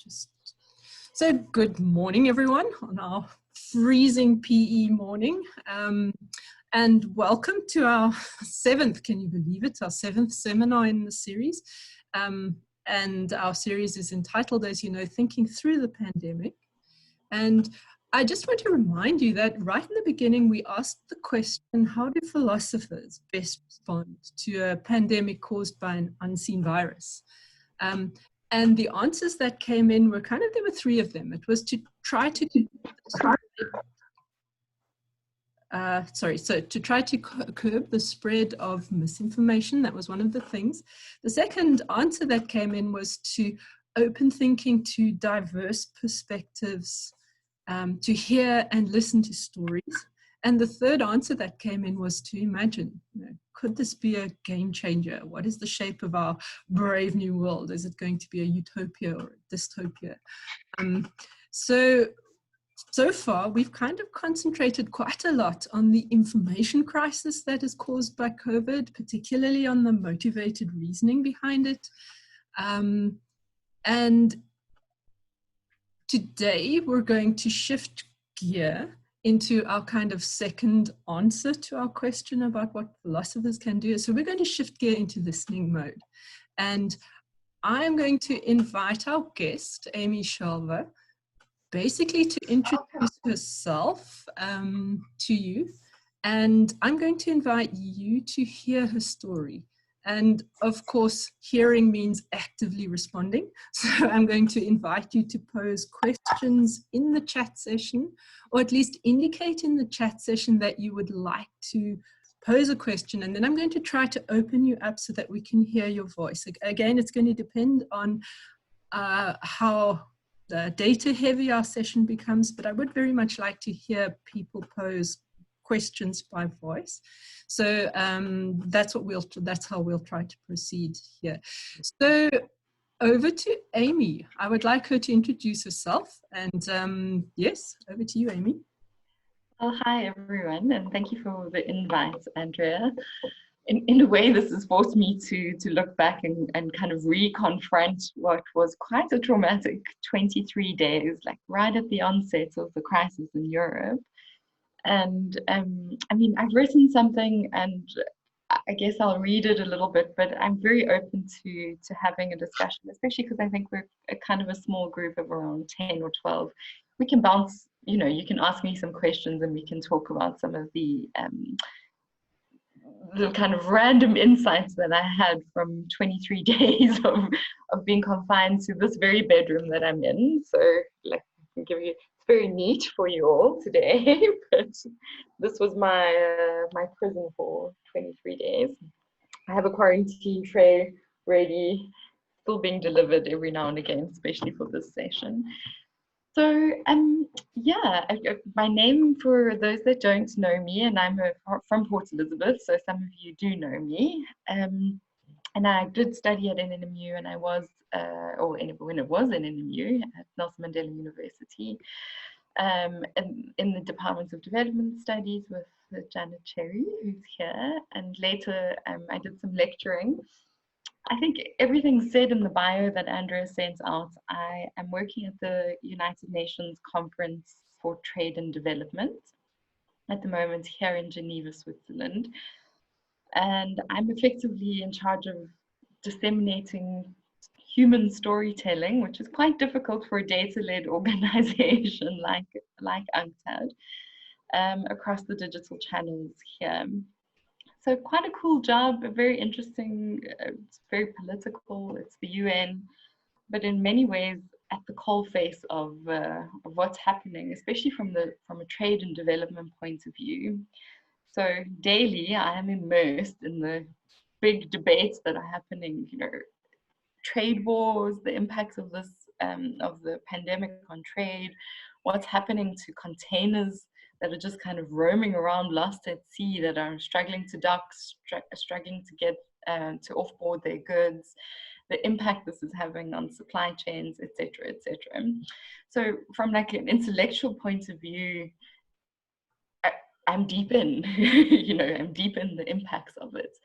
So good morning, everyone, on our freezing PE morning. And welcome to our seventh, can you believe it, our seventh seminar in the series. And our series is entitled, as you know, Thinking Through the Pandemic. And I just want to remind you that right in the beginning, we asked the question, how do philosophers best respond to a pandemic caused by an unseen virus? And the answers that came in were there were three of them. It was to try to curb the spread of misinformation. That was one of the things. The second answer that came in was to open thinking to diverse perspectives, to hear and listen to stories. And the third answer that came in was to imagine, could this be a game changer? What is the shape of our brave new world? Is it going to be a utopia or a dystopia? So far, we've concentrated quite a lot on the information crisis that is caused by COVID, particularly on the motivated reasoning behind it. And today, we're going to shift gear into our second answer to our question about what philosophers can do. So we're going to shift gear into listening mode. And I'm going to invite our guest, Amy Shelver, basically to introduce herself to you. And I'm going to invite you to hear her story. And of course, hearing means actively responding. So I'm going to invite you to pose questions in the chat session, or at least indicate in the chat session that you would like to pose a question. And then I'm going to try to open you up so that we can hear your voice. Again, it's going to depend on how data heavy our session becomes, but I would very much like to hear people pose questions by voice. So that's how we'll try to proceed here. So over to Amy. I would like her to introduce herself. And yes, over to you, Amy. Well, hi everyone, and thank you for the invite, Andrea. In a way, this has forced me to look back and kind of reconfront what was quite a traumatic 23 days, like right at the onset of the crisis in Europe. And I mean, I've written something, and I guess I'll read it a little bit, but I'm very open to having a discussion, especially because I think we're a small group of around 10 or 12. We can bounce, you can ask me some questions and we can talk about some of the kind of random insights that I had from 23 days of being confined to this very bedroom that I'm in. So like, I can give you, it's very neat for you all today, but this was my my prison for 23 days. I have a quarantine tray ready, still being delivered every now and again, especially for this session. So, yeah, my name, for those that don't know me, and I'm from Port Elizabeth, so some of you do know me. And I did study at NNMU, and I was, when it was NNMU, at Nelson Mandela University, and in the Department of Development Studies with Janet Cherry, who's here. And later, I did some lecturing. I think everything said in the bio that Andrea sent out. I am working at the United Nations Conference for Trade and Development at the moment here in Geneva, Switzerland. And I'm effectively in charge of disseminating human storytelling, which is quite difficult for a data-led organization like UNCTAD, across the digital channels here. So quite a cool job, very interesting, it's very political, it's the UN, but in many ways at the coalface of what's happening, especially from a trade and development point of view. So daily I am immersed in the big debates that are happening, trade wars, the impacts of this, of the pandemic on trade, what's happening to containers that are just kind of roaming around lost at sea, that are struggling to dock, struggling to get to offboard their goods, the impact this is having on supply chains, etc., etc. So from like an intellectual point of view, I'm deep in, I'm deep in the impacts of it.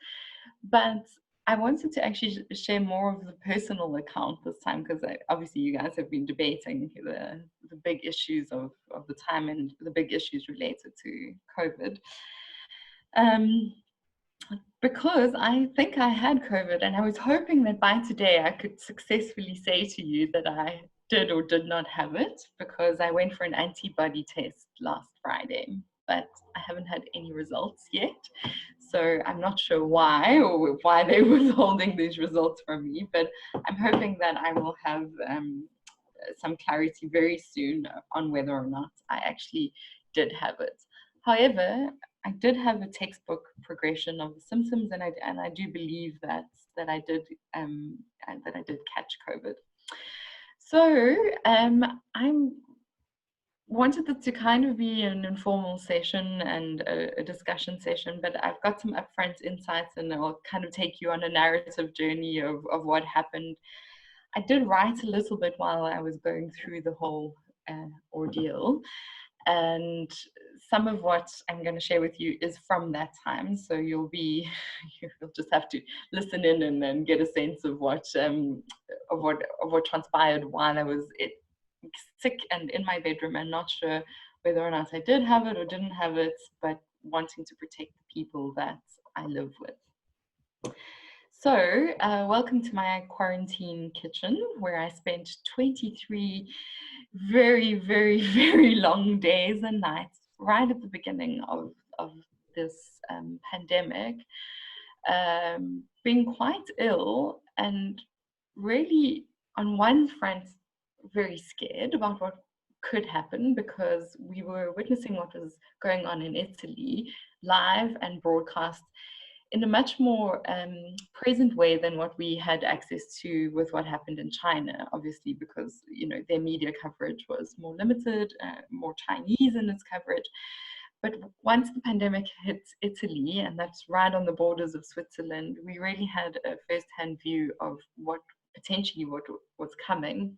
But I wanted to actually share more of the personal account this time, because obviously you guys have been debating the big issues of the time and the big issues related to COVID. Because I think I had COVID, and I was hoping that by today I could successfully say to you that I did or did not have it, because I went for an antibody test last Friday, but I haven't had any results yet. So I'm not sure why, or why they're withholding these results from me, but I'm hoping that I will have some clarity very soon on whether or not I actually did have it. However, I did have a textbook progression of the symptoms, and I do believe that I did catch COVID. So I wanted it to kind of be an informal session and a discussion session, but I've got some upfront insights, and I'll kind of take you on a narrative journey of what happened. I did write a little bit while I was going through the whole ordeal, and some of what I'm going to share with you is from that time. So you'll just have to listen in and then get a sense of what transpired while I was sick and in my bedroom and not sure whether or not I did have it or didn't have it, but wanting to protect the people that I live with. So welcome to my quarantine kitchen, where I spent 23 very, very, very long days and nights right at the beginning of this pandemic, being quite ill and really on one front very scared about what could happen, because we were witnessing what was going on in Italy live and broadcast in a much more present way than what we had access to with what happened in China, obviously, because their media coverage was more limited, more Chinese in its coverage. But once the pandemic hit Italy, and that's right on the borders of Switzerland, we really had a first-hand view of what was coming.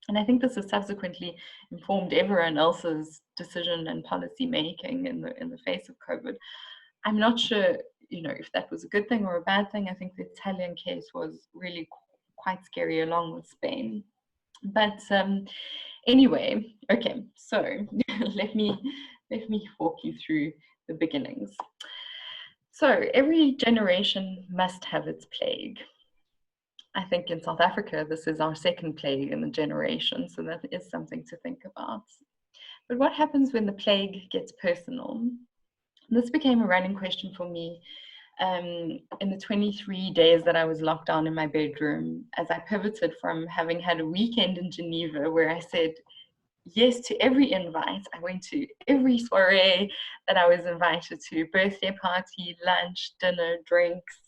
And I think this has subsequently informed everyone else's decision and policy making in the face of COVID. I'm not sure, if that was a good thing or a bad thing. I think the Italian case was really quite scary, along with Spain. But anyway, okay, so let me walk you through the beginnings. So every generation must have its plague. I think in South Africa, this is our second plague in the generation, so that is something to think about. But what happens when the plague gets personal? This became a running question for me in the 23 days that I was locked down in my bedroom, as I pivoted from having had a weekend in Geneva where I said yes to every invite. I went to every soiree that I was invited to, birthday party, lunch, dinner, drinks,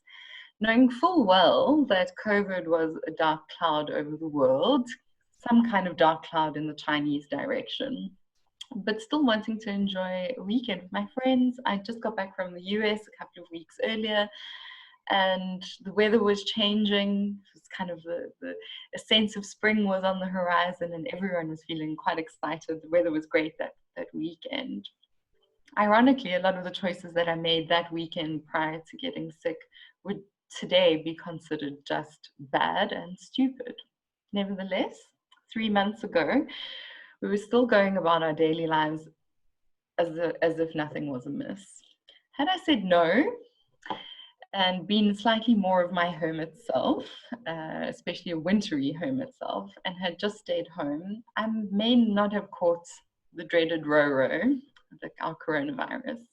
knowing full well that COVID was a dark cloud over the world, some kind of dark cloud in the Chinese direction, but still wanting to enjoy a weekend with my friends. I just got back from the US a couple of weeks earlier, and the weather was changing. It was kind of a sense of spring was on the horizon, and everyone was feeling quite excited. The weather was great that weekend. Ironically, a lot of the choices that I made that weekend prior to getting sick would today be considered just bad and stupid. Nevertheless, 3 months ago, we were still going about our daily lives as if nothing was amiss. Had I said no and been slightly more of my hermit self, especially a wintry hermit self, and had just stayed home, I may not have caught the dreaded Roro, like our coronavirus.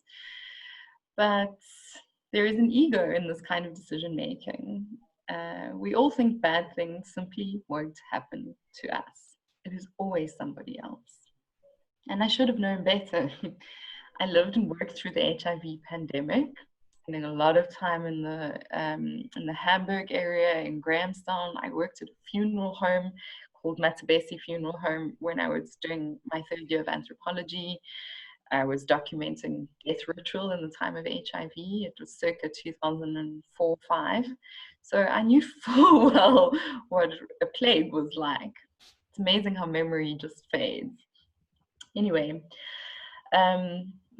But there is an ego in this kind of decision making. We all think bad things simply won't happen to us. It is always somebody else. And I should have known better. I lived and worked through the HIV pandemic, spending a lot of time in the Hamburg area, in Grahamstown. I worked at a funeral home called Matabesi Funeral Home when I was doing my third year of anthropology. I was documenting death ritual in the time of HIV. It was circa 2004-05. So I knew full well what a plague was like. It's amazing how memory just fades. Anyway,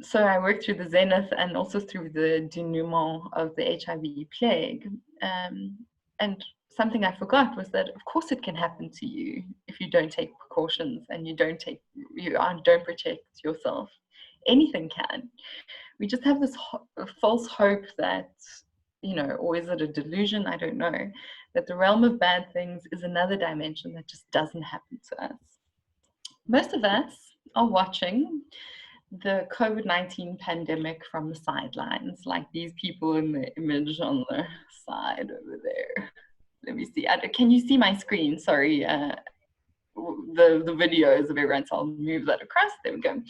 So I worked through the zenith and also through the denouement of the HIV plague. And something I forgot was that, of course, it can happen to you if you don't take precautions and you don't protect yourself. Anything can. We just have this false hope that, or is it a delusion? I don't know. That the realm of bad things is another dimension that just doesn't happen to us. Most of us are watching the COVID-19 pandemic from the sidelines, like these people in the image on the side over there. Let me see. Can you see my screen? Sorry, the video is a bit red, so I'll move that across. There we go.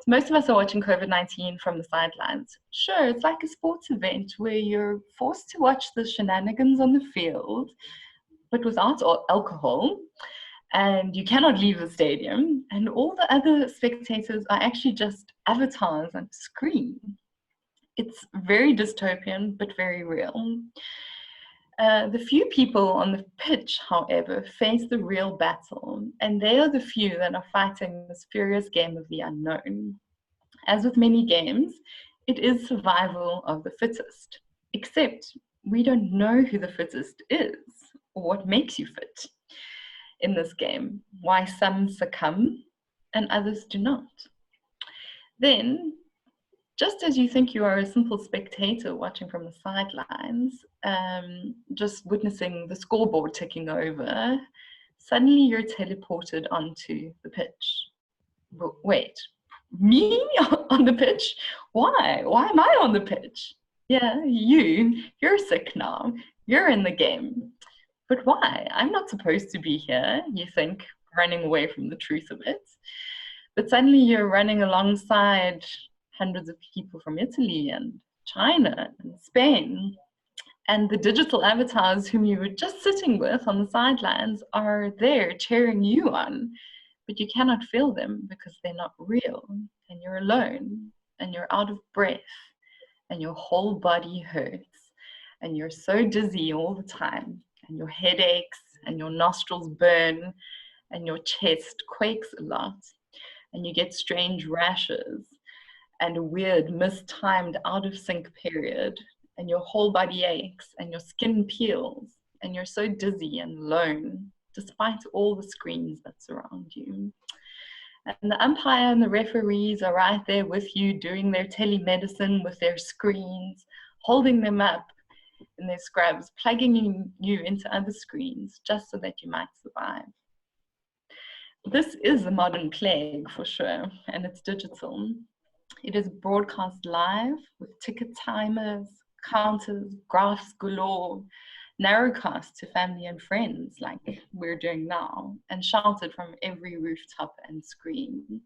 So most of us are watching COVID-19 from the sidelines. Sure, it's like a sports event where you're forced to watch the shenanigans on the field, but without alcohol. And you cannot leave the stadium, and all the other spectators are actually just avatars on screen. It's very dystopian, but very real. The few people on the pitch, however, face the real battle, and they are the few that are fighting this furious game of the unknown. As with many games, it is survival of the fittest, except we don't know who the fittest is or what makes you fit in this game, why some succumb and others do not. Then, just as you think you are a simple spectator watching from the sidelines, just witnessing the scoreboard ticking over, suddenly you're teleported onto the pitch. Wait, me on the pitch? Why? Why am I on the pitch? Yeah, you're sick now. You're in the game. But why? I'm not supposed to be here, you think, running away from the truth of it. But suddenly you're running alongside hundreds of people from Italy and China and Spain. And the digital avatars whom you were just sitting with on the sidelines are there cheering you on. But you cannot feel them because they're not real. And you're alone. And you're out of breath. And your whole body hurts. And you're so dizzy all the time. And your head aches, and your nostrils burn, and your chest quakes a lot, and you get strange rashes, and a weird, mistimed, out of sync period, and your whole body aches, and your skin peels, and you're so dizzy and alone, despite all the screens that surround you. And the umpire and the referees are right there with you, doing their telemedicine with their screens, holding them up in their scrubs, plugging you into other screens just so that you might survive. This is a modern plague for sure, and it's digital. It is broadcast live with ticket timers, counters, graphs galore, narrowcast to family and friends like we're doing now, and shouted from every rooftop and screen.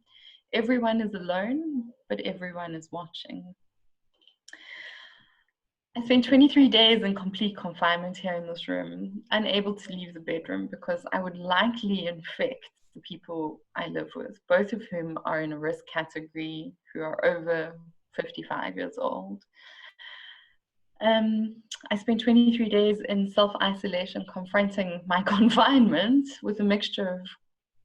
Everyone is alone, but everyone is watching. I spent 23 days in complete confinement here in this room, unable to leave the bedroom because I would likely infect the people I live with, both of whom are in a risk category, who are over 55 years old. I spent 23 days in self-isolation, confronting my confinement with a mixture of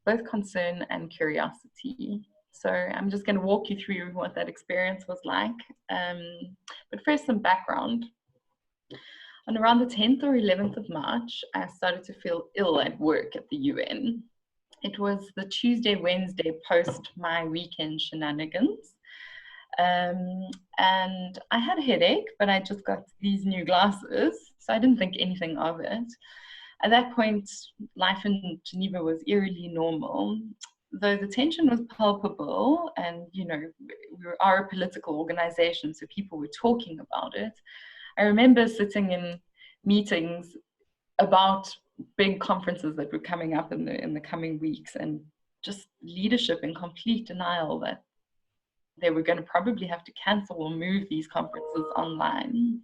both concern and curiosity. So I'm just going to walk you through what that experience was like. But first, some background. On around the 10th or 11th of March, I started to feel ill at work at the UN. It was the Tuesday, Wednesday post my weekend shenanigans. And I had a headache, but I just got these new glasses, so I didn't think anything of it. At that point, life in Geneva was eerily normal, though the tension was palpable, and we are a political organization, so people were talking about it. I remember sitting in meetings about big conferences that were coming up in the coming weeks, and just leadership in complete denial that they were going to probably have to cancel or move these conferences online.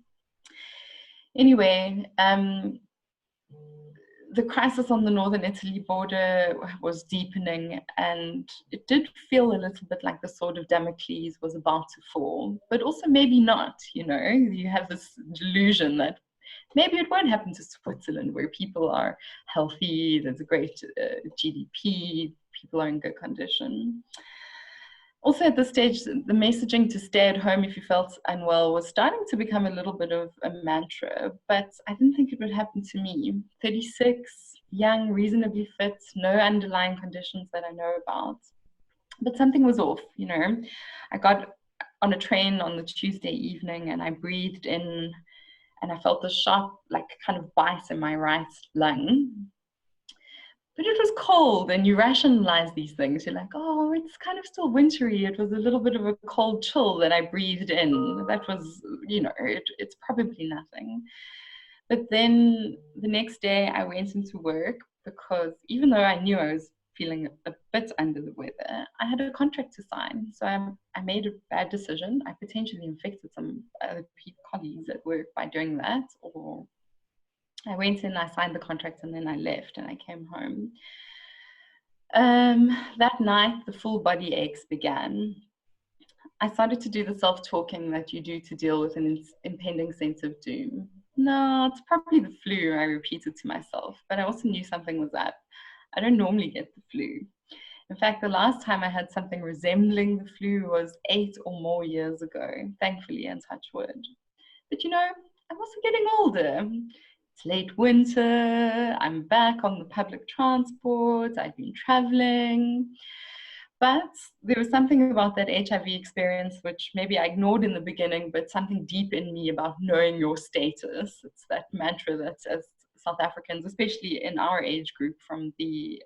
Anyway, the crisis on the northern Italy border was deepening, and it did feel a little bit like the sword of Damocles was about to fall, but also maybe not. You have this delusion that maybe it won't happen to Switzerland, where people are healthy, there's a great GDP, people are in good condition. Also at this stage, the messaging to stay at home if you felt unwell was starting to become a little bit of a mantra, but I didn't think it would happen to me. 36, young, reasonably fit, no underlying conditions that I know about. But something was off, you know. I got on a train on the Tuesday evening and I breathed in and I felt the sharp, like kind of bite in my right lung. But it was cold, and you rationalize these things. You're like, oh, it's kind of still wintry. It was a little bit of a cold chill that I breathed in. That was, you know, it's probably nothing. But then the next day I went into work because even though I knew I was feeling a bit under the weather, I had a contract to sign. So I made a bad decision. I potentially infected some other colleagues at work by doing that, or I went in, I signed the contract, and then I left and I came home. That night, the full body aches began. I started to do the self-talking that you do to deal with an impending sense of doom. No, it's probably the flu, I repeated to myself, but I also knew something was up. I don't normally get the flu. In fact, the last time I had something resembling the flu was 8 or more years ago, thankfully, and touch wood. But you know, I'm also getting older. It's late winter, I'm back on the public transport, I've been traveling. But there was something about that HIV experience which maybe I ignored in the beginning, but something deep in me about knowing your status. It's that mantra that as South Africans, especially in our age group from the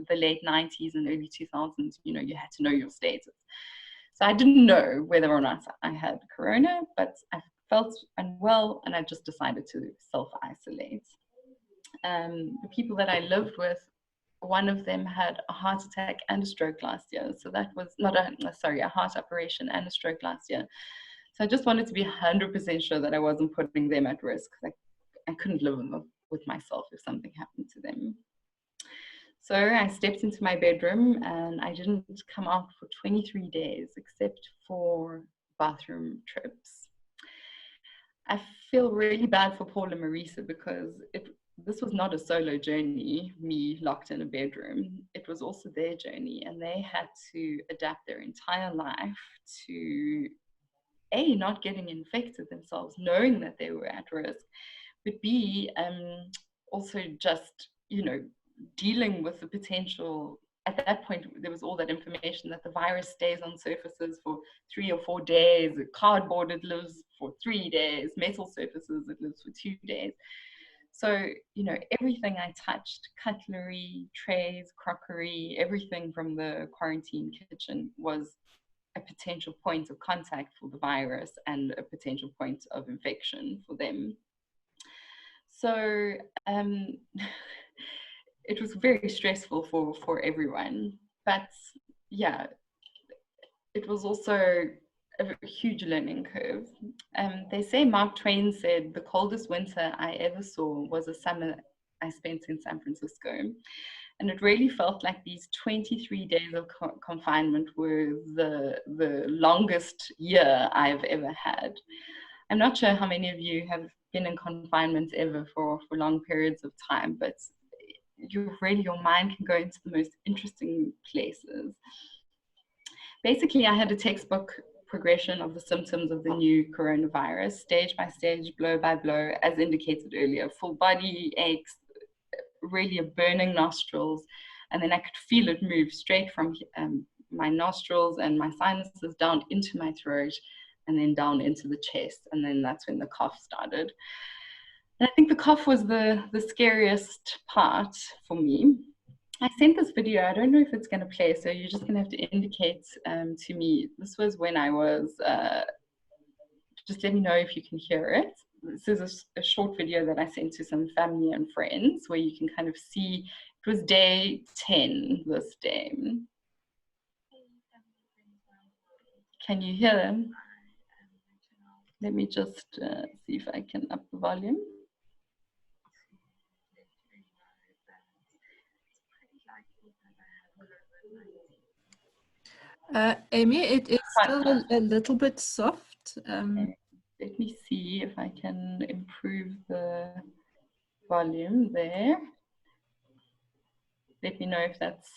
late 90s and early 2000s, you know, you had to know your status. So I didn't know whether or not I had corona, but I felt unwell and I just decided to self-isolate. The people that I lived with, one of them had a heart attack and a stroke last year. So that was not a heart operation and a stroke last year. So I just wanted to be 100% sure that I wasn't putting them at risk. I couldn't live with myself if something happened to them. So I stepped into my bedroom and I didn't come out for 23 days except for bathroom trips. I feel really bad for Paul and Marisa because this was not a solo journey, me locked in a bedroom. It was also their journey, and they had to adapt their entire life to A, not getting infected themselves, knowing that they were at risk, but B, also just, you know, dealing with the potential. At that point, there was all that information that the virus stays on surfaces for 3 or 4 days, cardboard, it lives for 3 days, metal surfaces, it lives for 2 days. So, you know, everything I touched, cutlery, trays, crockery, everything from the quarantine kitchen was a potential point of contact for the virus and a potential point of infection for them. So it was very stressful for everyone. But yeah, it was also a huge learning curve. They say Mark Twain said, the coldest winter I ever saw was a summer I spent in San Francisco. And it really felt like these 23 days of confinement were the longest year I've ever had. I'm not sure how many of you have been in confinement ever for long periods of time, but your mind can go into the most interesting places. Basically, I had a textbook progression of the symptoms of the new coronavirus, stage by stage, blow by blow, as indicated earlier. Full body aches, really a burning nostrils, and then I could feel it move straight from my nostrils and my sinuses down into my throat, and then down into the chest, and then that's when the cough started. And I think the cough was the scariest part for me. I sent this video, I don't know if it's going to play, so you're just going to have to indicate to me. This was when I was, just let me know if you can hear it. This is a short video that I sent to some family and friends where you can kind of see, it was day 10 this day. Can you hear them? Let me just see if I can up the volume. Amy, it is still a little bit soft. Let me see if I can improve the volume there. Let me know if that's...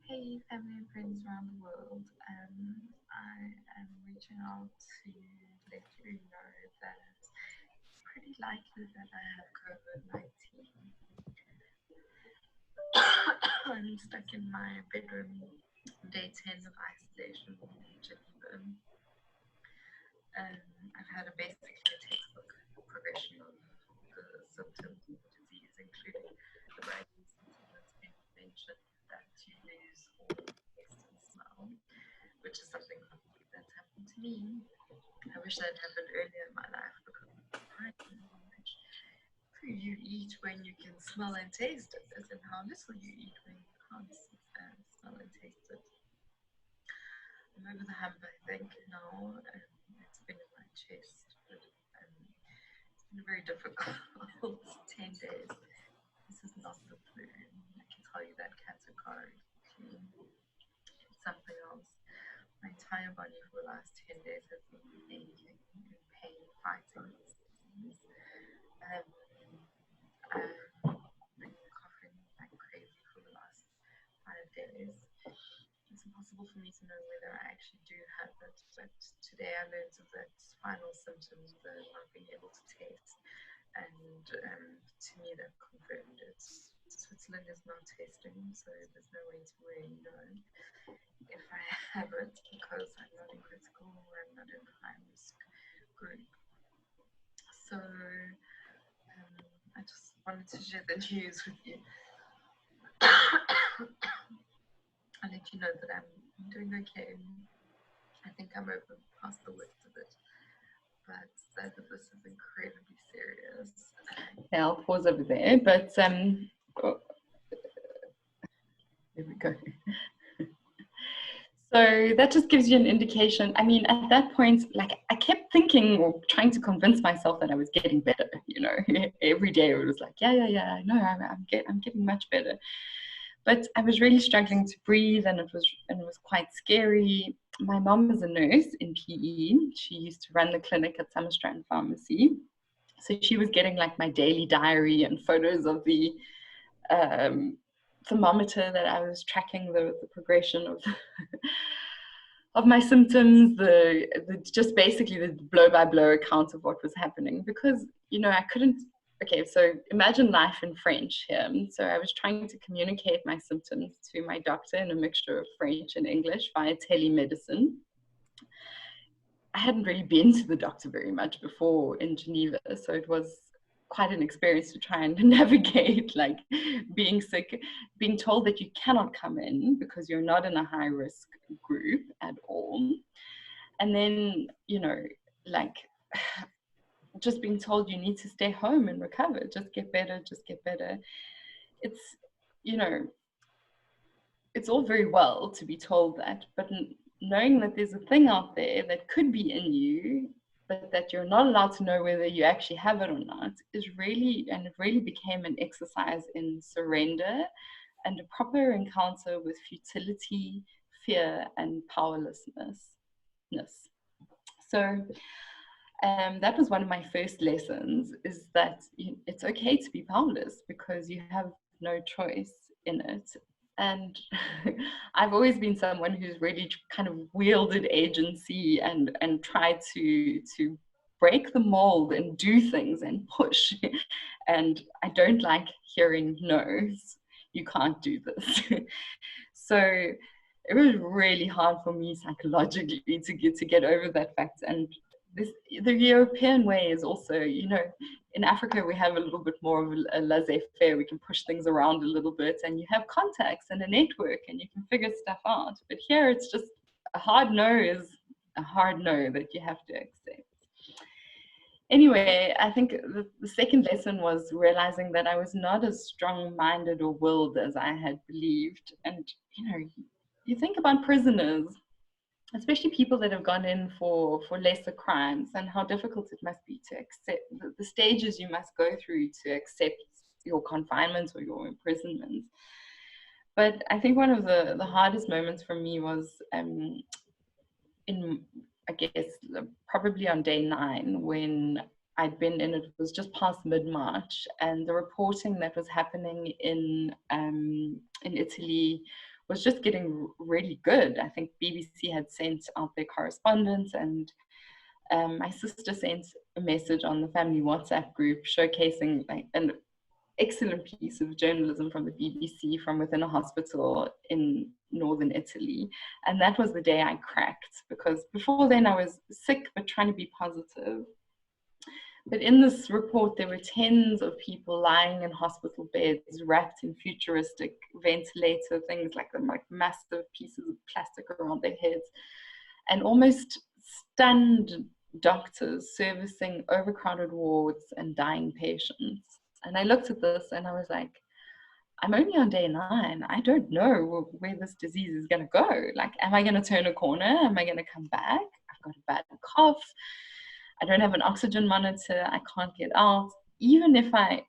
Hey, family and friends around the world. I am reaching out to let you know that it's pretty likely that I have COVID-19. I'm stuck in my bedroom, day 10 of isolation in Geneva. I've had basically a textbook progression of the symptoms of the disease, including the rising symptom that's been mentioned, that you lose all taste and smell, which is something that's happened to me. I wish that happened earlier in my life, because it's surprising how much food you eat when you can smell and taste it, and how little you eat when you can't smell and taste it. I'm over the hump, I think, now. It's been in my chest, but it's been a very difficult 10 days. This is not the flu. I can tell you that categorically. It's something else. My entire body for the last 10 days has been aching and pain, fighting this disease. I've been coughing like crazy for the last 5 days. It's impossible for me to know whether I actually do have it, but today I learned of that final symptom, the not being able to taste, and to me that confirmed it. Switzerland is not testing, so there's no way to really know if I have it, because I'm not in critical or I'm not in a high risk group. So I just wanted to share the news with you. I'll let you know that I'm doing okay. I think I'm over past the worst of it, but that this is incredibly serious. Yeah, I'll pause over there, but oh, there we go. So that just gives you an indication. I mean, at that point, like, I kept thinking or trying to convince myself that I was getting better, you know. Every day it was like, yeah, no, I'm getting much better. But I was really struggling to breathe, and it was quite scary. My mom is a nurse in PE. She used to run the clinic at Summerstrand Pharmacy. So she was getting like my daily diary and photos of the thermometer that I was tracking the progression of of my symptoms, the just basically the blow by blow account of what was happening, because, you know, I couldn't. Okay, so imagine life in French here. So I was trying to communicate my symptoms to my doctor in a mixture of French and English via telemedicine. I hadn't really been to the doctor very much before in Geneva, so it was quite an experience to try and navigate, like, being sick, being told that you cannot come in because you're not in a high risk group at all. And then, you know, like, just being told you need to stay home and recover, just get better. It's, you know, it's all very well to be told that, but knowing that there's a thing out there that could be in you, but that you're not allowed to know whether you actually have it or not, is really, and it really became an exercise in surrender and a proper encounter with futility, fear, and powerlessness. So that was one of my first lessons, is that it's okay to be powerless because you have no choice in it. And I've always been someone who's really kind of wielded agency and tried to break the mold and do things and push. And I don't like hearing no's. You can't do this. So it was really hard for me psychologically to get over that fact. And the European way is also, you know, in Africa we have a little bit more of a laissez-faire. We can push things around a little bit, and you have contacts and a network, and you can figure stuff out. But here it's just a hard no is a hard no that you have to accept. Anyway, I think the second lesson was realizing that I was not as strong-minded or willed as I had believed. And, you know, you think about prisoners, especially people that have gone in for lesser crimes, and how difficult it must be to accept the stages you must go through to accept your confinement or your imprisonment. But I think one of the hardest moments for me was in, I guess, probably on day 9, when I'd been in, it was just past mid-March, and the reporting that was happening in Italy was just getting really good. I think BBC had sent out their correspondence, and my sister sent a message on the family WhatsApp group showcasing like an excellent piece of journalism from the BBC from within a hospital in northern Italy. And that was the day I cracked, because before then I was sick but trying to be positive. But in this report, there were tens of people lying in hospital beds, wrapped in futuristic ventilator things, like massive pieces of plastic around their heads, and almost stunned doctors servicing overcrowded wards and dying patients. And I looked at this and I was like, I'm only on day 9. I don't know where this disease is going to go. Like, am I going to turn a corner? Am I going to come back? I've got a bad cough. I don't have an oxygen monitor. I can't get out. Even if I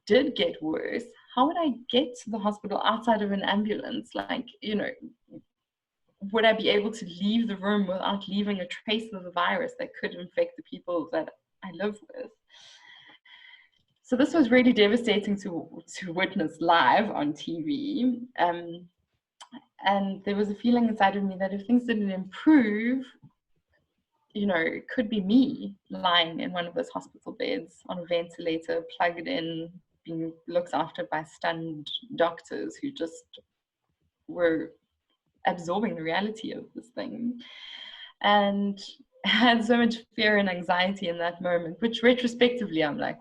did get worse, how would I get to the hospital outside of an ambulance? Like, you know, would I be able to leave the room without leaving a trace of the virus that could infect the people that I live with? So this was really devastating to witness live on TV. And there was a feeling inside of me that if things didn't improve, you know, it could be me lying in one of those hospital beds on a ventilator, plugged in, being looked after by stunned doctors who just were absorbing the reality of this thing. And I had so much fear and anxiety in that moment, which retrospectively I'm like,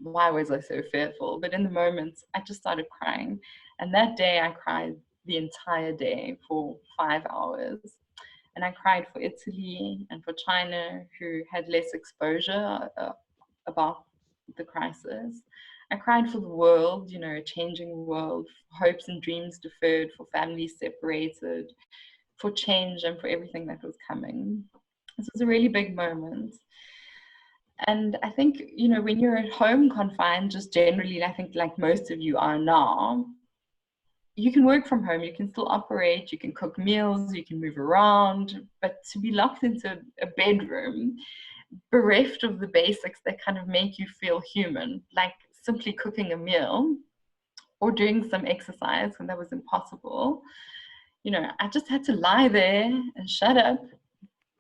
why was I so fearful? But in the moment, I just started crying. And that day I cried the entire day for 5 hours. And I cried for Italy and for China, who had less exposure about the crisis. I cried for the world, you know, a changing world, for hopes and dreams deferred, for families separated, for change, and for everything that was coming. This was a really big moment. And I think, you know, when you're at home confined, just generally, I think like most of you are now, you can work from home, you can still operate, you can cook meals, you can move around, but to be locked into a bedroom, bereft of the basics that kind of make you feel human, like simply cooking a meal or doing some exercise, when that was impossible, you know, I just had to lie there and shut up,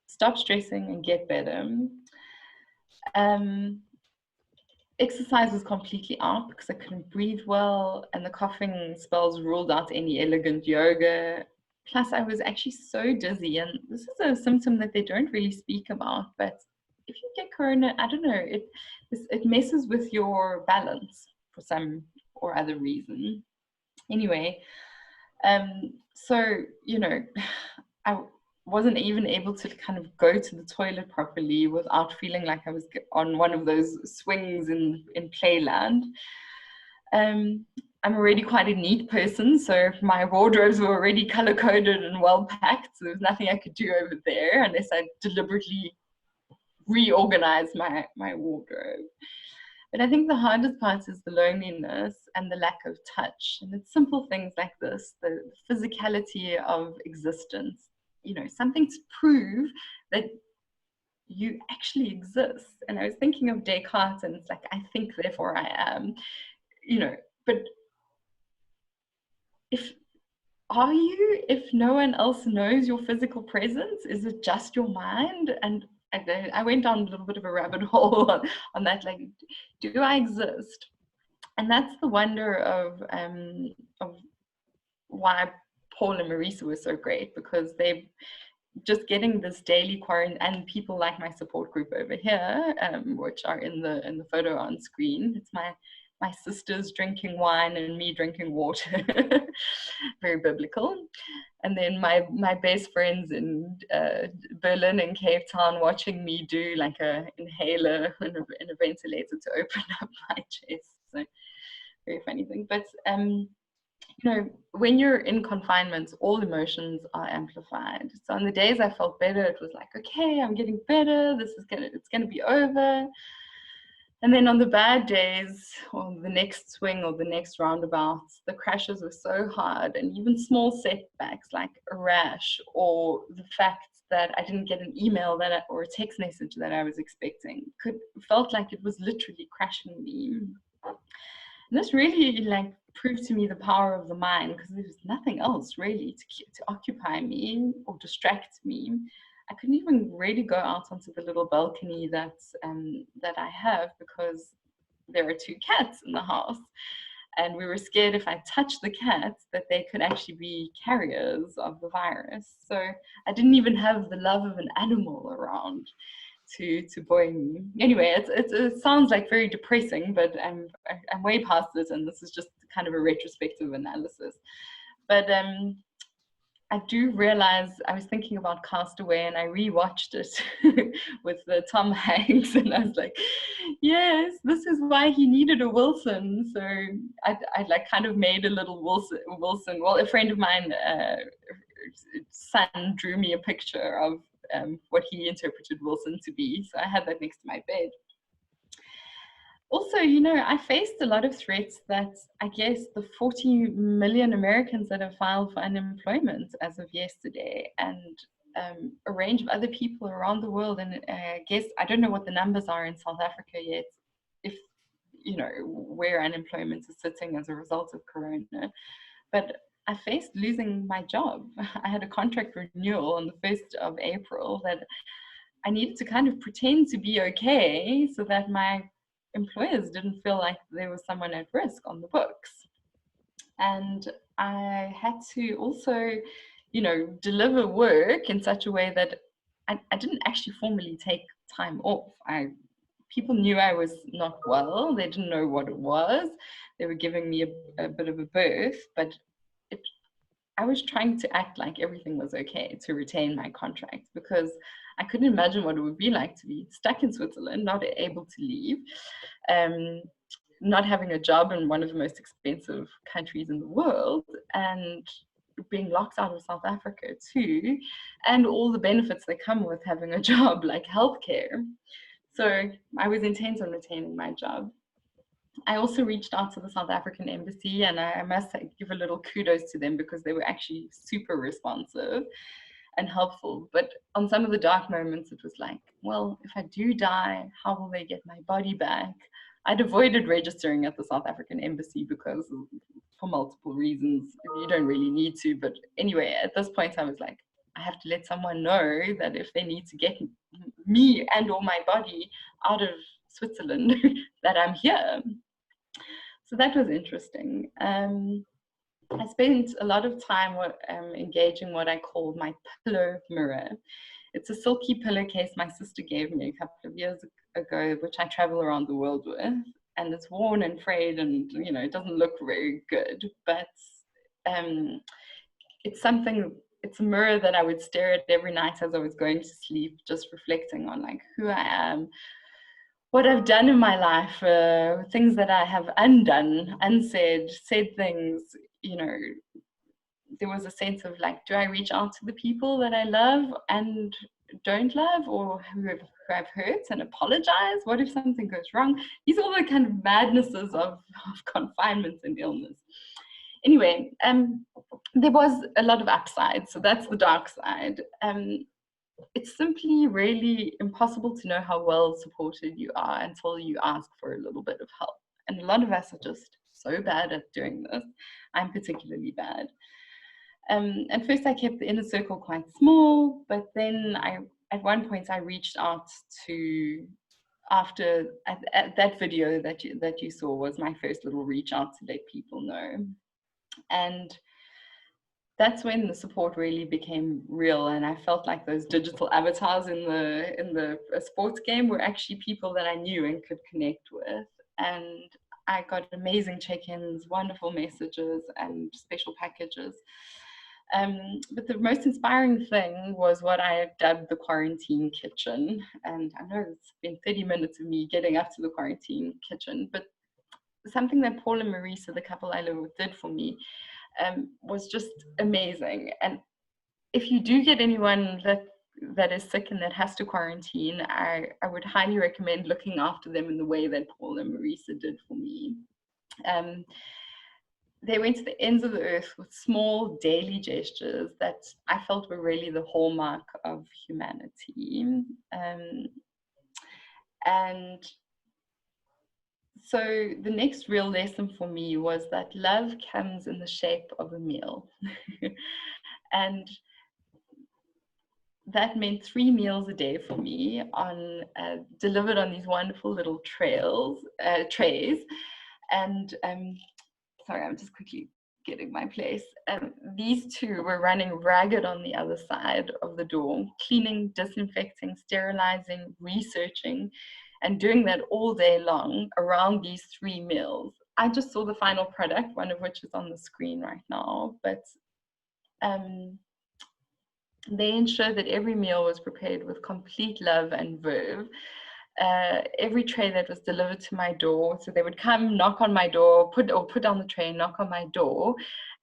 stop stressing and get better. Exercise was completely out because I couldn't breathe well, and the coughing spells ruled out any elegant yoga. Plus, I was actually so dizzy, and this is a symptom that they don't really speak about, but if you get corona, I don't know, it messes with your balance for some or other reason. Anyway, so, you know, I wasn't even able to kind of go to the toilet properly without feeling like I was on one of those swings in Playland. I'm already quite a neat person, so my wardrobes were already color-coded and well-packed, so there was nothing I could do over there unless I deliberately reorganized my wardrobe. But I think the hardest part is the loneliness and the lack of touch. And it's simple things like this, the physicality of existence. You know, something to prove that you actually exist. And I was thinking of Descartes, and it's like, I think, therefore I am, you know, but if no one else knows your physical presence, is it just your mind? And I went down a little bit of a rabbit hole on that, like, do I exist? And that's the wonder of why Paul and Marisa were so great, because they just getting this daily quarantine, and people like my support group over here, which are in the photo on screen. It's my sisters drinking wine and me drinking water. Very biblical. And then my best friends in Berlin and Cape Town watching me do like a inhaler and a ventilator to open up my chest. So very funny thing. But you know, when you're in confinement, all emotions are amplified. So on the days I felt better, it was like, okay, I'm getting better. It's gonna be over. And then on the bad days, or the next swing or the next roundabout, the crashes were so hard, and even small setbacks like a rash or the fact that I didn't get an email or a text message that I was expecting felt like it was literally crashing me. And this really like proved to me the power of the mind, because there was nothing else really to occupy me or distract me. I couldn't even really go out onto the little balcony that I have, because there are 2 cats in the house. And we were scared if I touched the cats that they could actually be carriers of the virus. So I didn't even have the love of an animal around to buoy me. Anyway, it sounds like very depressing, but I'm way past it, and this is just kind of a retrospective analysis. But I do realize, I was thinking about Castaway, and I rewatched it with the Tom Hanks, and I was like, yes, this is why he needed a Wilson. So I like kind of made a little Wilson. Well, a friend of mine, son, drew me a picture of what he interpreted Wilson to be. So I had that next to my bed. Also, you know, I faced a lot of threats that I guess the 40 million Americans that have filed for unemployment as of yesterday, and a range of other people around the world. And I guess, I don't know what the numbers are in South Africa yet, if, you know, where unemployment is sitting as a result of Corona. But I faced losing my job. I had a contract renewal on the 1st of April that I needed to kind of pretend to be okay so that my employers didn't feel like there was someone at risk on the books. And I had to also, you know, deliver work in such a way that I didn't actually formally take time off. People knew I was not well. They didn't know what it was. They were giving me a bit of a birth, but I was trying to act like everything was okay to retain my contract, because I couldn't imagine what it would be like to be stuck in Switzerland, not able to leave, not having a job in one of the most expensive countries in the world, and being locked out of South Africa too, and all the benefits that come with having a job, like healthcare. So I was intent on retaining my job. I also reached out to the South African embassy, and I must give a little kudos to them, because they were actually super responsive and helpful. But on some of the dark moments, it was like, well, if I do die, how will they get my body back? I'd avoided registering at the South African embassy because, for multiple reasons, you don't really need to. But anyway, at this point, I was like, I have to let someone know that if they need to get me and or my body out of Switzerland, that I'm here. So that was interesting. I spent a lot of time engaging what I call my pillow mirror. It's a silky pillowcase my sister gave me a couple of years ago, which I travel around the world with. And it's worn and frayed, and you know, it doesn't look very good, but it's a mirror that I would stare at every night as I was going to sleep, just reflecting on like who I am, what I've done in my life, things that I have undone, unsaid, said things, you know. There was a sense of like, do I reach out to the people that I love and don't love, or who I've hurt, and apologize? What if something goes wrong? These are all the kind of madnesses of confinement and illness. Anyway, there was a lot of upside, so that's the dark side. It's simply really impossible to know how well supported you are until you ask for a little bit of help. And a lot of us are just so bad at doing this. I'm particularly bad. At first I kept the inner circle quite small, but then at one point I reached out to, after that video that you saw was my first little reach out to let people know. And that's when the support really became real, and I felt like those digital avatars in the sports game were actually people that I knew and could connect with. And I got amazing check-ins, wonderful messages, and special packages. But the most inspiring thing was what I have dubbed the quarantine kitchen. And I know it's been 30 minutes of me getting up to the quarantine kitchen, but something that Paul and Marisa, the couple I live with, did for me was just amazing. And if you do get anyone that is sick and that has to quarantine, I would highly recommend looking after them in the way that Paul and Marisa did for me. They went to the ends of the earth with small daily gestures that I felt were really the hallmark of humanity. And So the next real lesson for me was that love comes in the shape of a meal. And that meant 3 meals a day for me, on delivered on these wonderful little trays. And sorry, I'm just quickly getting my place. These two were running ragged on the other side of the door, cleaning, disinfecting, sterilizing, researching, and doing that all day long around these 3 meals. I just saw the final product, one of which is on the screen right now, but they ensured that every meal was prepared with complete love and verve. Every tray that was delivered to my door, so they would come, knock on my door, put down the tray, knock on my door,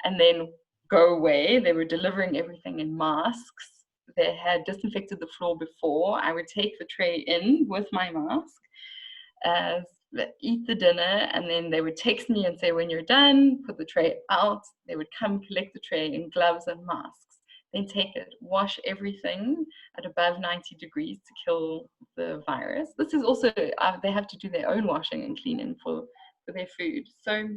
and then go away. They were delivering everything in masks. They had disinfected the floor before. I would take the tray in with my mask, eat the dinner, and then they would text me and say, when you're done, put the tray out. They would come collect the tray in gloves and masks. Then take it, wash everything at above 90 degrees to kill the virus. This is also, they have to do their own washing and cleaning for their food. So,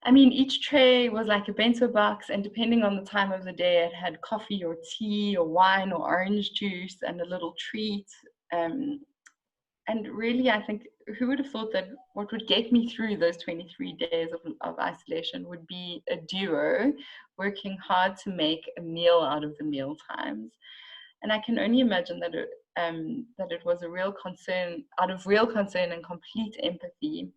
I mean, each tray was like a bento box, and depending on the time of the day, it had coffee or tea or wine or orange juice and a little treat. And really, I think, who would have thought that what would get me through those 23 days of isolation would be a duo working hard to make a meal out of the meal times. And I can only imagine that it was a real concern, out of real concern and complete empathy.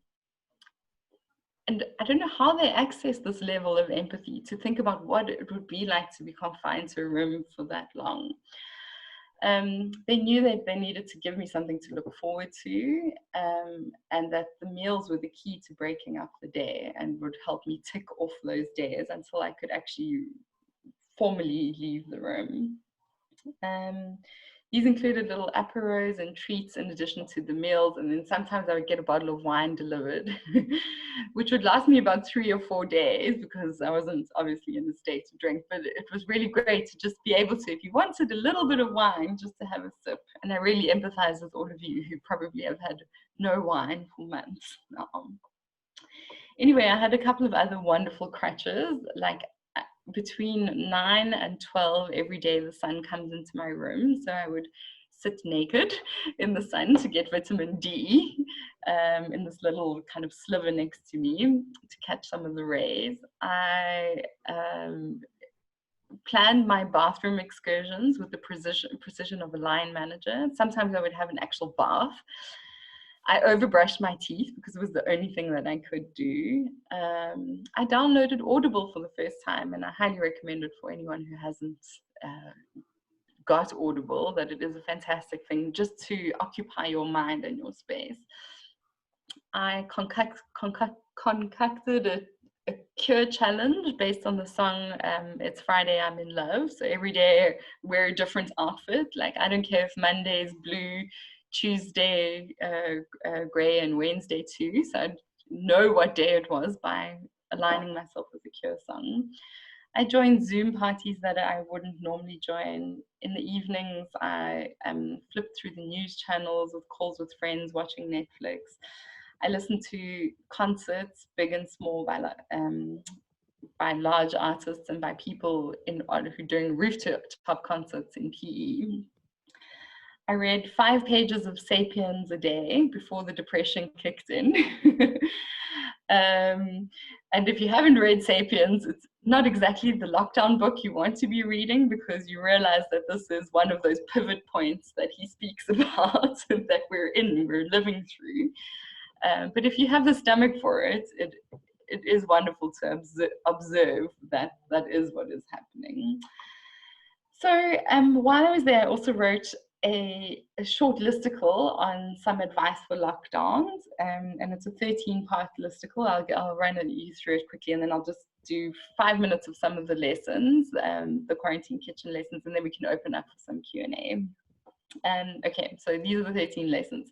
And I don't know how they access this level of empathy to think about what it would be like to be confined to a room for that long. They knew that they needed to give me something to look forward to, and that the meals were the key to breaking up the day and would help me tick off those days until I could actually formally leave the room. These included little apéros and treats in addition to the meals, and then sometimes I would get a bottle of wine delivered, which would last me about 3 or 4 days because I wasn't obviously in a state to drink, but it was really great to just be able to, if you wanted a little bit of wine, just to have a sip. And I really empathize with all of you who probably have had no wine for months now. Anyway, I had a couple of other wonderful crutches, like between 9 and 12 every day the sun comes into my room, so I would sit naked in the sun to get vitamin D in this little kind of sliver next to me to catch some of the rays. I planned my bathroom excursions with the precision of a line manager. Sometimes I would have an actual bath. I overbrushed my teeth because it was the only thing that I could do. I downloaded Audible for the first time, and I highly recommend it for anyone who hasn't got Audible, that it is a fantastic thing just to occupy your mind and your space. I concocted a cure challenge based on the song It's Friday, I'm in Love. So every day wear a different outfit. Like, I don't care if Monday's blue, Tuesday gray, and Wednesday too. So I'd know what day it was by aligning myself with the Cure song. I joined Zoom parties that I wouldn't normally join. In the evenings, I flipped through the news channels with calls with friends, watching Netflix. I listened to concerts, big and small, by large artists and by people who are doing rooftop concerts in PE. I read 5 pages of Sapiens a day before the depression kicked in. And if you haven't read Sapiens, it's not exactly the lockdown book you want to be reading, because you realize that this is one of those pivot points that he speaks about that we're living through. But if you have the stomach for it, it is wonderful to observe that is what is happening. So while I was there, I also wrote a short listicle on some advice for lockdowns, and it's a 13-part listicle. I'll run you through it quickly, and then I'll just do 5 minutes of some of the lessons, the quarantine kitchen lessons, and then we can open up for some Q&A. Okay, so these are the 13 lessons.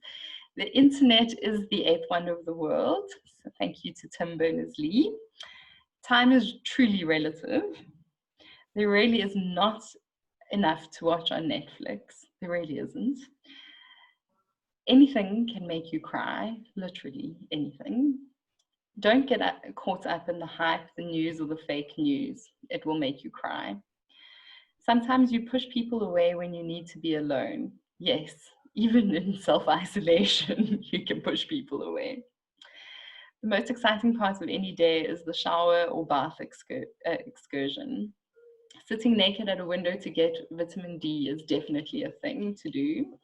The internet is the eighth wonder of the world. So thank you to Tim Berners-Lee. Time is truly relative. There really is not enough to watch on Netflix. There really isn't. anything can make you cry, literally anything. Don't get caught up in the hype, the news, or the fake news. It will make you cry. Sometimes you push people away when you need to be alone. Yes, even in self-isolation, you can push people away. The most exciting part of any day is the shower or bath excursion. Sitting naked at a window to get vitamin D is definitely a thing to do.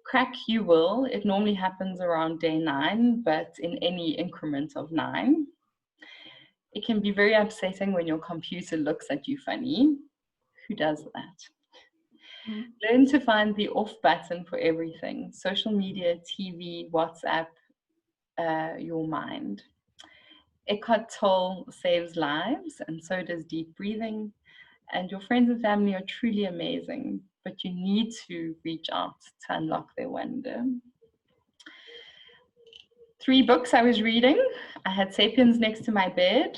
Crack you will. It normally happens around day 9, but in any increment of 9. It can be very upsetting when your computer looks at you funny. Who does that? Mm. Learn to find the off button for everything. Social media, TV, WhatsApp, your mind. Eckhart Tolle saves lives, and so does deep breathing. And your friends and family are truly amazing, but you need to reach out to unlock their wonder. 3 books I was reading. I had Sapiens next to my bed.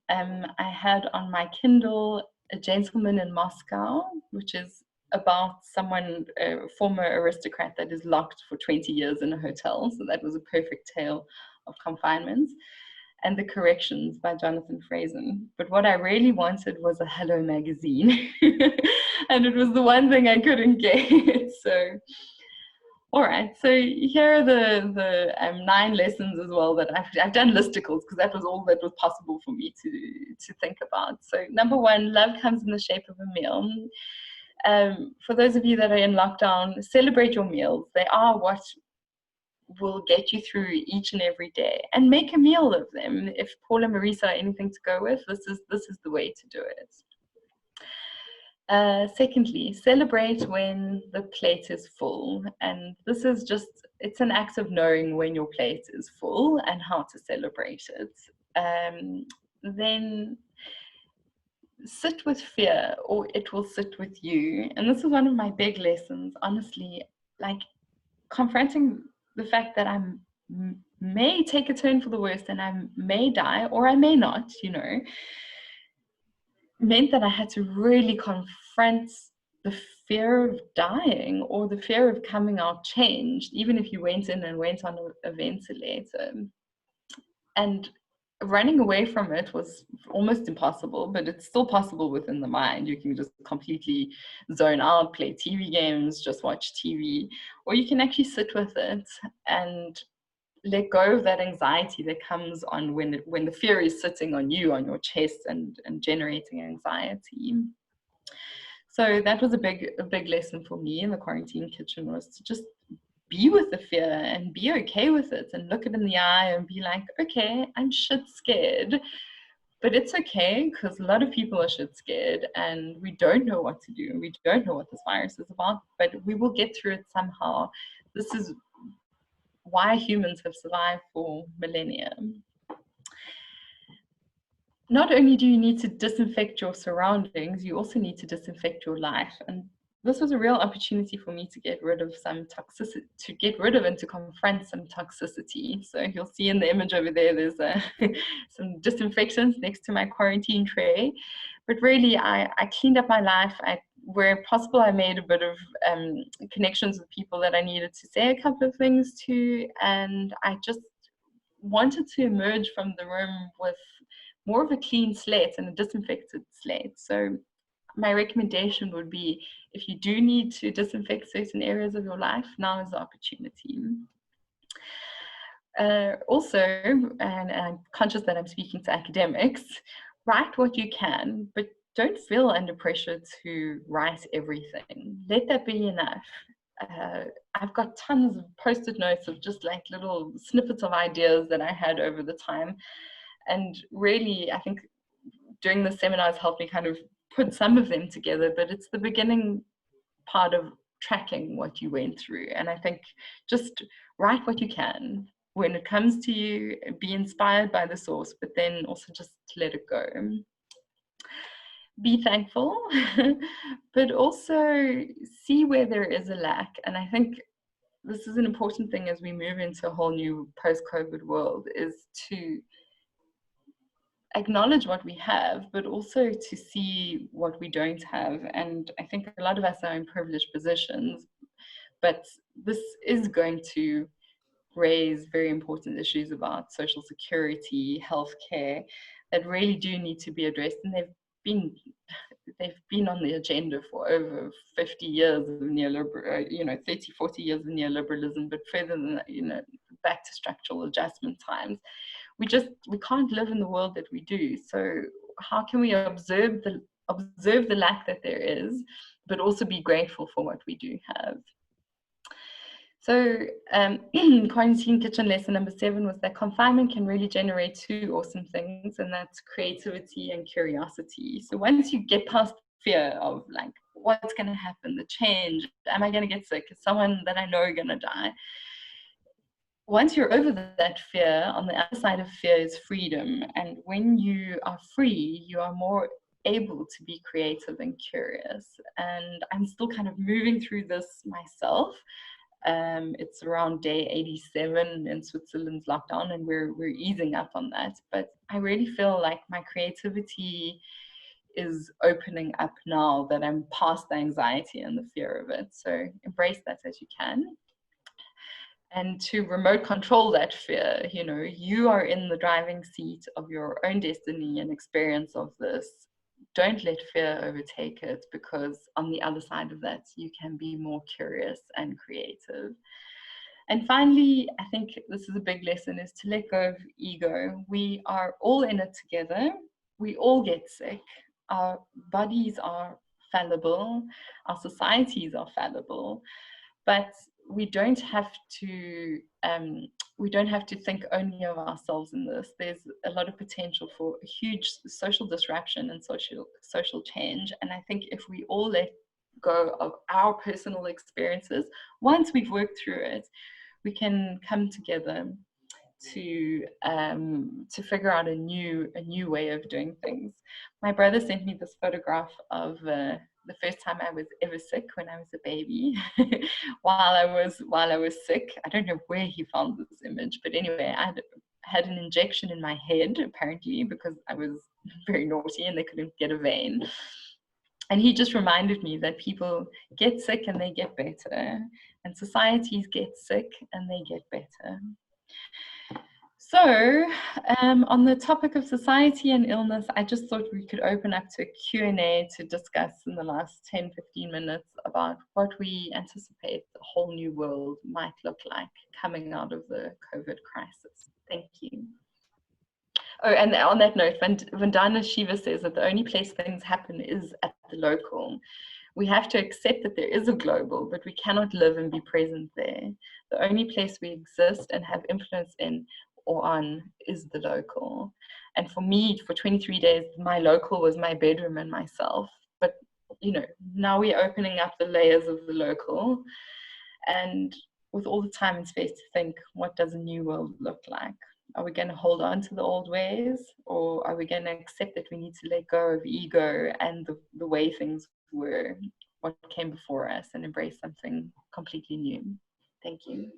I had on my Kindle A Gentleman in Moscow, which is about someone, a former aristocrat that is locked for 20 years in a hotel. So that was a perfect tale of confinement. And The Corrections by Jonathan Franzen. But what I really wanted was a Hello magazine. And it was the one thing I couldn't get. So, all right. So here are the 9 lessons as well that I've done listicles, because that was all that was possible for me to think about. So number 1, love comes in the shape of a meal. For those of you that are in lockdown, celebrate your meals. They are what will get you through each and every day, and make a meal of them. If Paul and Marisa are anything to go with, this is the way to do it. Secondly, celebrate when the plate is full, and this is just, it's an act of knowing when your plate is full and how to celebrate it. Then sit with fear, or it will sit with you. And this is one of my big lessons, honestly, like confronting the fact that I may take a turn for the worst and I may die, or I may not, meant that I had to really confront the fear of dying, or the fear of coming out changed, even if you went in and went on a ventilator. And running away from it was almost impossible, but it's still possible within the mind. You can just completely zone out, play TV games, just watch TV, or you can actually sit with it and let go of that anxiety that comes on when the fear is sitting on you, on your chest, and generating anxiety. So that was a big lesson for me in the quarantine kitchen, was to just be with the fear and be okay with it, and look it in the eye and be like, okay, I'm shit scared, but it's okay, because a lot of people are shit scared and we don't know what to do. We don't know what this virus is about, but we will get through it somehow. This is why humans have survived for millennia. Not only do you need to disinfect your surroundings, you also need to disinfect your life. And this was a real opportunity for me to get rid of some toxicity, and to confront some toxicity. So you'll see in the image over there, there's some disinfectants next to my quarantine tray. But really, I cleaned up my life. Where possible, I made a bit of connections with people that I needed to say a couple of things to. And I just wanted to emerge from the room with more of a clean slate and a disinfected slate. So my recommendation would be, if you do need to disinfect certain areas of your life, now is the opportunity. Also, and I'm conscious that I'm speaking to academics, write what you can, but don't feel under pressure to write everything. Let that be enough. I've got tons of post-it notes of just like little snippets of ideas that I had over the time. And really, I think doing the seminars helped me kind of put some of them together, but it's the beginning part of tracking what you went through. And I think just write what you can. When it comes to you, be inspired by the source, but then also just let it go. Be thankful, but also see where there is a lack. And I think this is an important thing as we move into a whole new post-COVID world, is to acknowledge what we have, but also to see what we don't have. And I think a lot of us are in privileged positions, But this is going to raise very important issues about social security, healthcare, that really do need to be addressed, and they've been on the agenda for over 50 years of neoliberal, 30, 40 years of neoliberalism, but further than that, back to structural adjustment times. We can't live in the world that we do. So how can we observe the lack that there is, but also be grateful for what we do have? So quarantine kitchen lesson number 7 was that confinement can really generate 2 awesome things, and that's creativity and curiosity. So once you get past fear of like, what's going to happen, the change, am I going to get sick, is someone that I know going to die? Once you're over that fear, on the other side of fear is freedom. And when you are free, you are more able to be creative and curious. And I'm still kind of moving through this myself. It's around day 87 in Switzerland's lockdown, and we're easing up on that. But I really feel like my creativity is opening up now that I'm past the anxiety and the fear of it. So embrace that as you can. And to remote control that fear, you are in the driving seat of your own destiny and experience of this. Don't let fear overtake it, because on the other side of that, you can be more curious and creative. And finally, I think this is a big lesson, is to let go of ego. We are all in it together. We all get sick. Our bodies are fallible. Our societies are fallible. But we don't have to think only of ourselves in this. There's a lot of potential for a huge social disruption and social change. And I think if we all let go of our personal experiences, once we've worked through it, we can come together to figure out a new way of doing things. My brother sent me this photograph of the first time I was ever sick, when I was a baby. while I was sick, I don't know where he found this image, but anyway, I had an injection in my head, apparently, because I was very naughty and they couldn't get a vein. And he just reminded me that people get sick and they get better, and societies get sick and they get better. So on the topic of society and illness, I just thought we could open up to a Q&A to discuss in the last 10-15 minutes about what we anticipate the whole new world might look like coming out of the COVID crisis. Thank you. Oh, and on that note, Vandana Shiva says that the only place things happen is at the local. We have to accept that there is a global, but we cannot live and be present there. The only place we exist and have influence in or on is the local. And for me, for 23 days, my local was my bedroom and myself. But, now we're opening up the layers of the local, and with all the time and space to think, what does a new world look like? Are we going to hold on to the old ways, or are we going to accept that we need to let go of ego and the way things were, what came before us, and embrace something completely new? Thank you.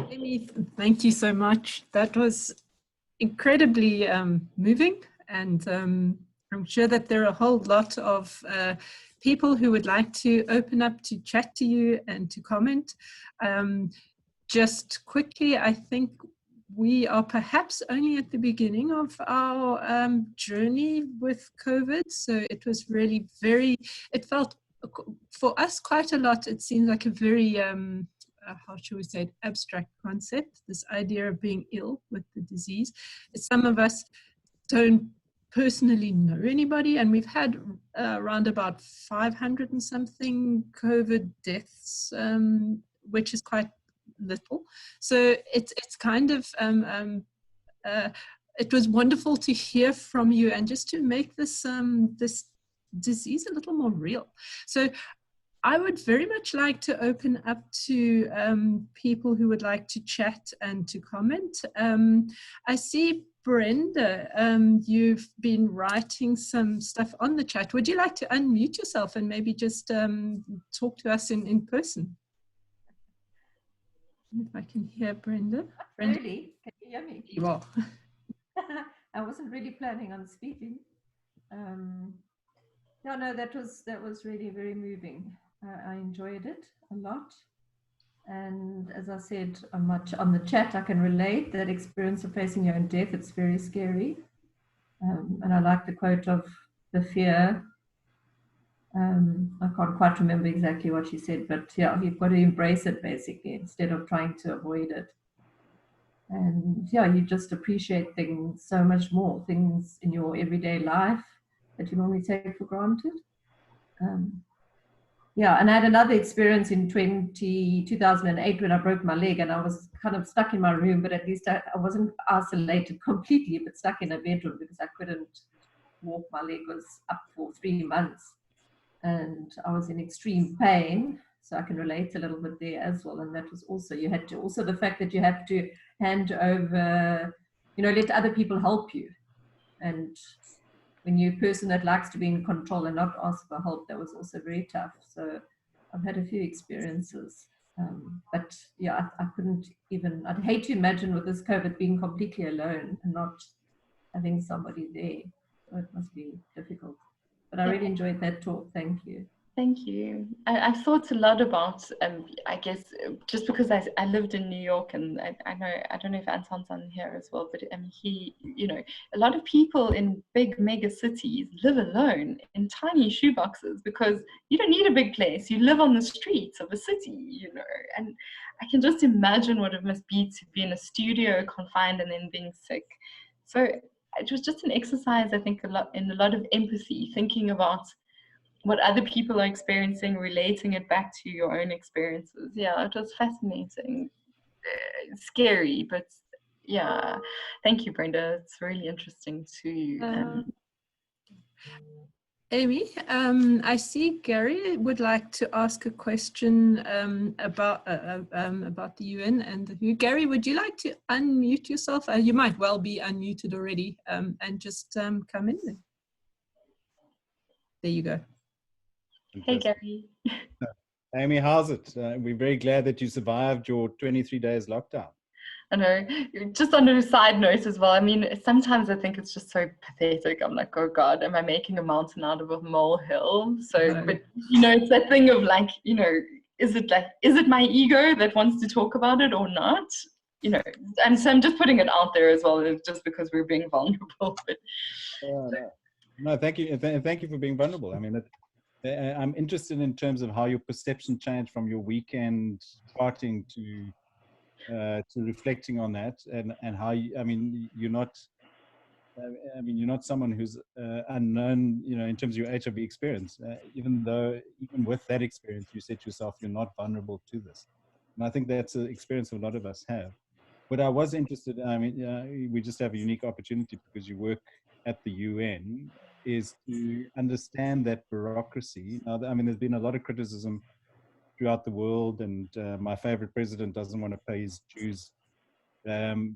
Amy, thank you so much. That was incredibly moving, and I'm sure that there are a whole lot of people who would like to open up to chat to you and to comment. Just quickly, I think we are perhaps only at the beginning of our journey with COVID. So it was really it felt for us quite a lot. It seemed like a very, how should we say it, abstract concept, this idea of being ill with the disease. Some of us don't personally know anybody, and we've had around about 500 and something COVID deaths, which is quite little. So it's kind of it was wonderful to hear from you and just to make this this disease a little more real. So I would very much like to open up to people who would like to chat and to comment. I see, Brenda, you've been writing some stuff on the chat. Would you like to unmute yourself and maybe just talk to us in person? If I can hear Brenda. Brenda? Really? Can you hear me? You are. I wasn't really planning on speaking. Yeah, no, that was really very moving. I enjoyed it a lot. And as I said on the chat, I can relate that experience of facing your own death. It's very scary. And I like the quote of the fear. I can't quite remember exactly what she said, but yeah, you've got to embrace it basically instead of trying to avoid it. And yeah, you just appreciate things so much more, things in your everyday life that you normally take for granted. Yeah, and I had another experience in 2008 when I broke my leg and I was kind of stuck in my room, but at least I wasn't isolated completely, but stuck in a bedroom because I couldn't walk. My leg was up for 3 months and I was in extreme pain. So I can relate a little bit there as well. And that was also, you had to, also the fact that you have to hand over, let other people help you. And when you're a person that likes to be in control and not ask for help, that was also very tough. So I've had a few experiences. But yeah, I couldn't even, I'd hate to imagine with this COVID being completely alone and not having somebody there. So it must be difficult. But I really enjoyed that talk. Thank you. Thank you. I've thought a lot about, I guess, just because I lived in New York, and I don't know if Anton's on here as well, but he, a lot of people in big mega cities live alone in tiny shoeboxes because you don't need a big place. You live on the streets of a city, and I can just imagine what it must be to be in a studio confined and then being sick. So it was just an exercise, I think, a lot of empathy, thinking about what other people are experiencing, relating it back to your own experiences. Yeah, it was fascinating. Scary, but yeah. Thank you, Brenda. It's really interesting to... Amy, I see Gary would like to ask a question about the UN and the WHO. Gary, would you like to unmute yourself? You might well be unmuted already, and just come in there. There you go. Hey, Gary. Amy, how's it? We're very glad that you survived your 23 days lockdown. I know. Just on a side note as well, I mean, sometimes I think it's just so pathetic. I'm like, oh God, am I making a mountain out of a molehill? So, but it's that thing of like, is it my ego that wants to talk about it or not? And so I'm just putting it out there as well, just because we're being vulnerable. But, no, thank you. Thank you for being vulnerable. I mean, I'm interested in terms of how your perception changed from your weekend partying to reflecting on that, and how you're not someone who's unknown, in terms of your HIV experience, even with that experience, you said to yourself, you're not vulnerable to this. And I think that's an experience a lot of us have. But I was interested, we just have a unique opportunity because you work at the UN, is to understand that bureaucracy. Now, there's been a lot of criticism throughout the world, and my favorite president doesn't want to pay his dues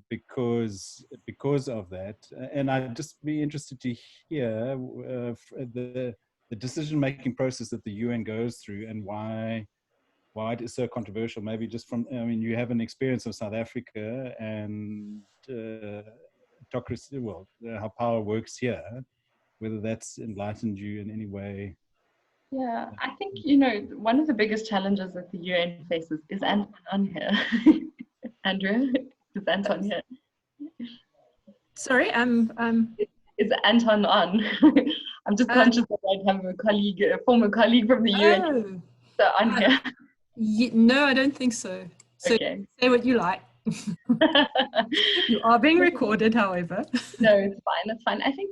because of that. And I'd just be interested to hear the decision-making process that the UN goes through and why it is so controversial. Maybe just from, you have an experience of South Africa and autocracy, how power works here, whether that's enlightened you in any way. Yeah, I think, one of the biggest challenges that the UN faces is Anton on here. Andrea, is Anton here? Sorry, Is Anton on? I'm just conscious that I have a former colleague from the UN on here. No, I don't think so. So okay. Say what you like. You are being recorded, however. No, it's fine. It's fine. I think,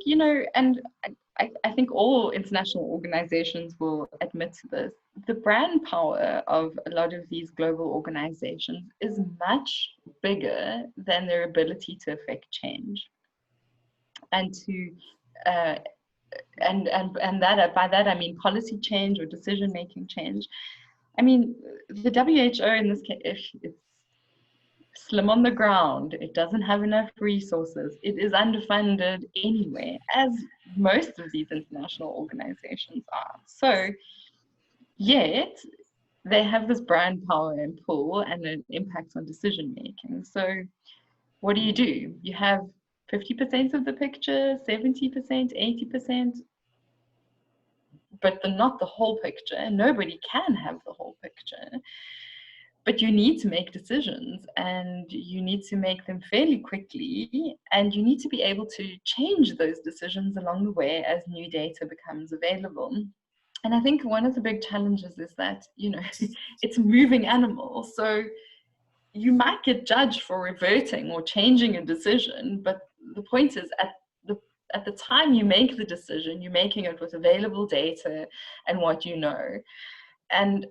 and I think all international organizations will admit to this. The brand power of a lot of these global organizations is much bigger than their ability to affect change. And to and that, by that I mean policy change or decision-making change. I mean, the WHO in this case, it's slim on the ground, it doesn't have enough resources, it is underfunded anyway, as most of these international organizations are. So, yet, they have this brand power and pull and an impact on decision making. So, what do? You have 50% of the picture, 70%, 80%. but not the whole picture. Nobody can have the whole picture. But you need to make decisions, and you need to make them fairly quickly, and you need to be able to change those decisions along the way as new data becomes available. And I think one of the big challenges is that, you know, it's a moving animal. So you might get judged for reverting or changing a decision, but the point is at the time you make the decision, you're making it with available data and what you know. And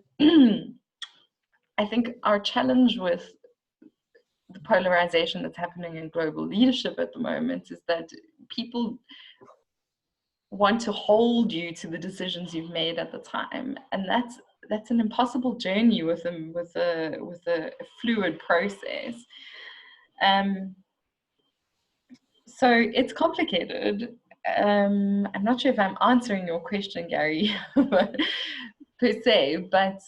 I think our challenge with the polarization that's happening in global leadership at the moment is that people want to hold you to the decisions you've made at the time, and that's an impossible journey with a fluid process. So it's complicated. I'm not sure if I'm answering your question, Gary, per se, but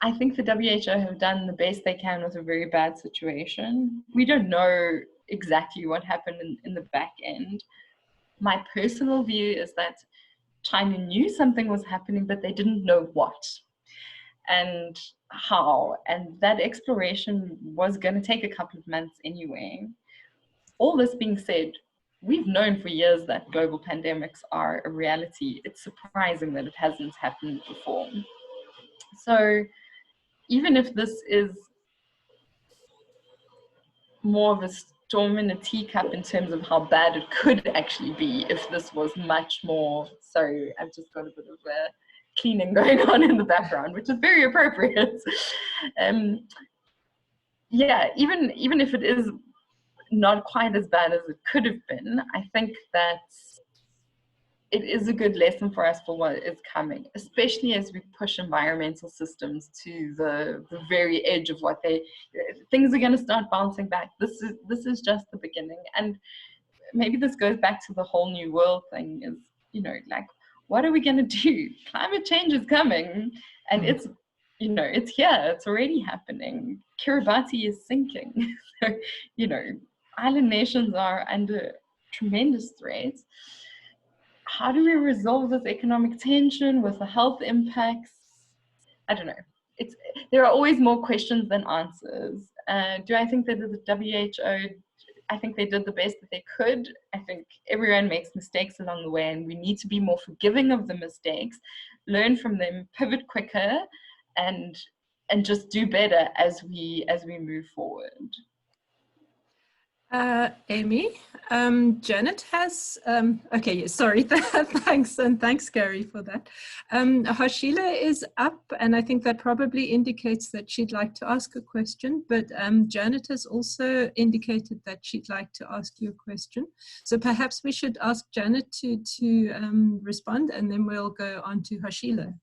I think the WHO have done the best they can with a very bad situation. We don't know exactly what happened in the back end. My personal view is that China knew something was happening, but they didn't know what and how. And that exploration was going to take a couple of months anyway. All this being said, we've known for years that global pandemics are a reality. It's surprising that it hasn't happened before. So even if this is more of a storm in a teacup in terms of how bad it could actually be if this was much more, sorry, I've just got a bit of cleaning going on in the background, which is very appropriate. Yeah, even if it is not quite as bad as it could have been, I think that it is a good lesson for us for what is coming, especially as we push environmental systems to the very edge of what things are going to start bouncing back. This is just the beginning. And maybe this goes back to the whole new world thing is, you know, like, what are we going to do? Climate change is coming, and it's, you know, it's here, it's already happening. Kiribati is sinking. So, you know, island nations are under tremendous threat. How do we resolve this economic tension with the health impacts? I don't know. There are always more questions than answers. Do I think that the WHO, I think they did the best that they could. I think everyone makes mistakes along the way, and we need to be more forgiving of the mistakes, learn from them, pivot quicker, and just do better as we move forward. Amy, Janet has, okay, sorry, thanks, and thanks, Gary, for that. Hashila is up, and I think that probably indicates that she'd like to ask a question, but Janet has also indicated that she'd like to ask you a question. So perhaps we should ask Janet to respond, and then we'll go on to Hashila.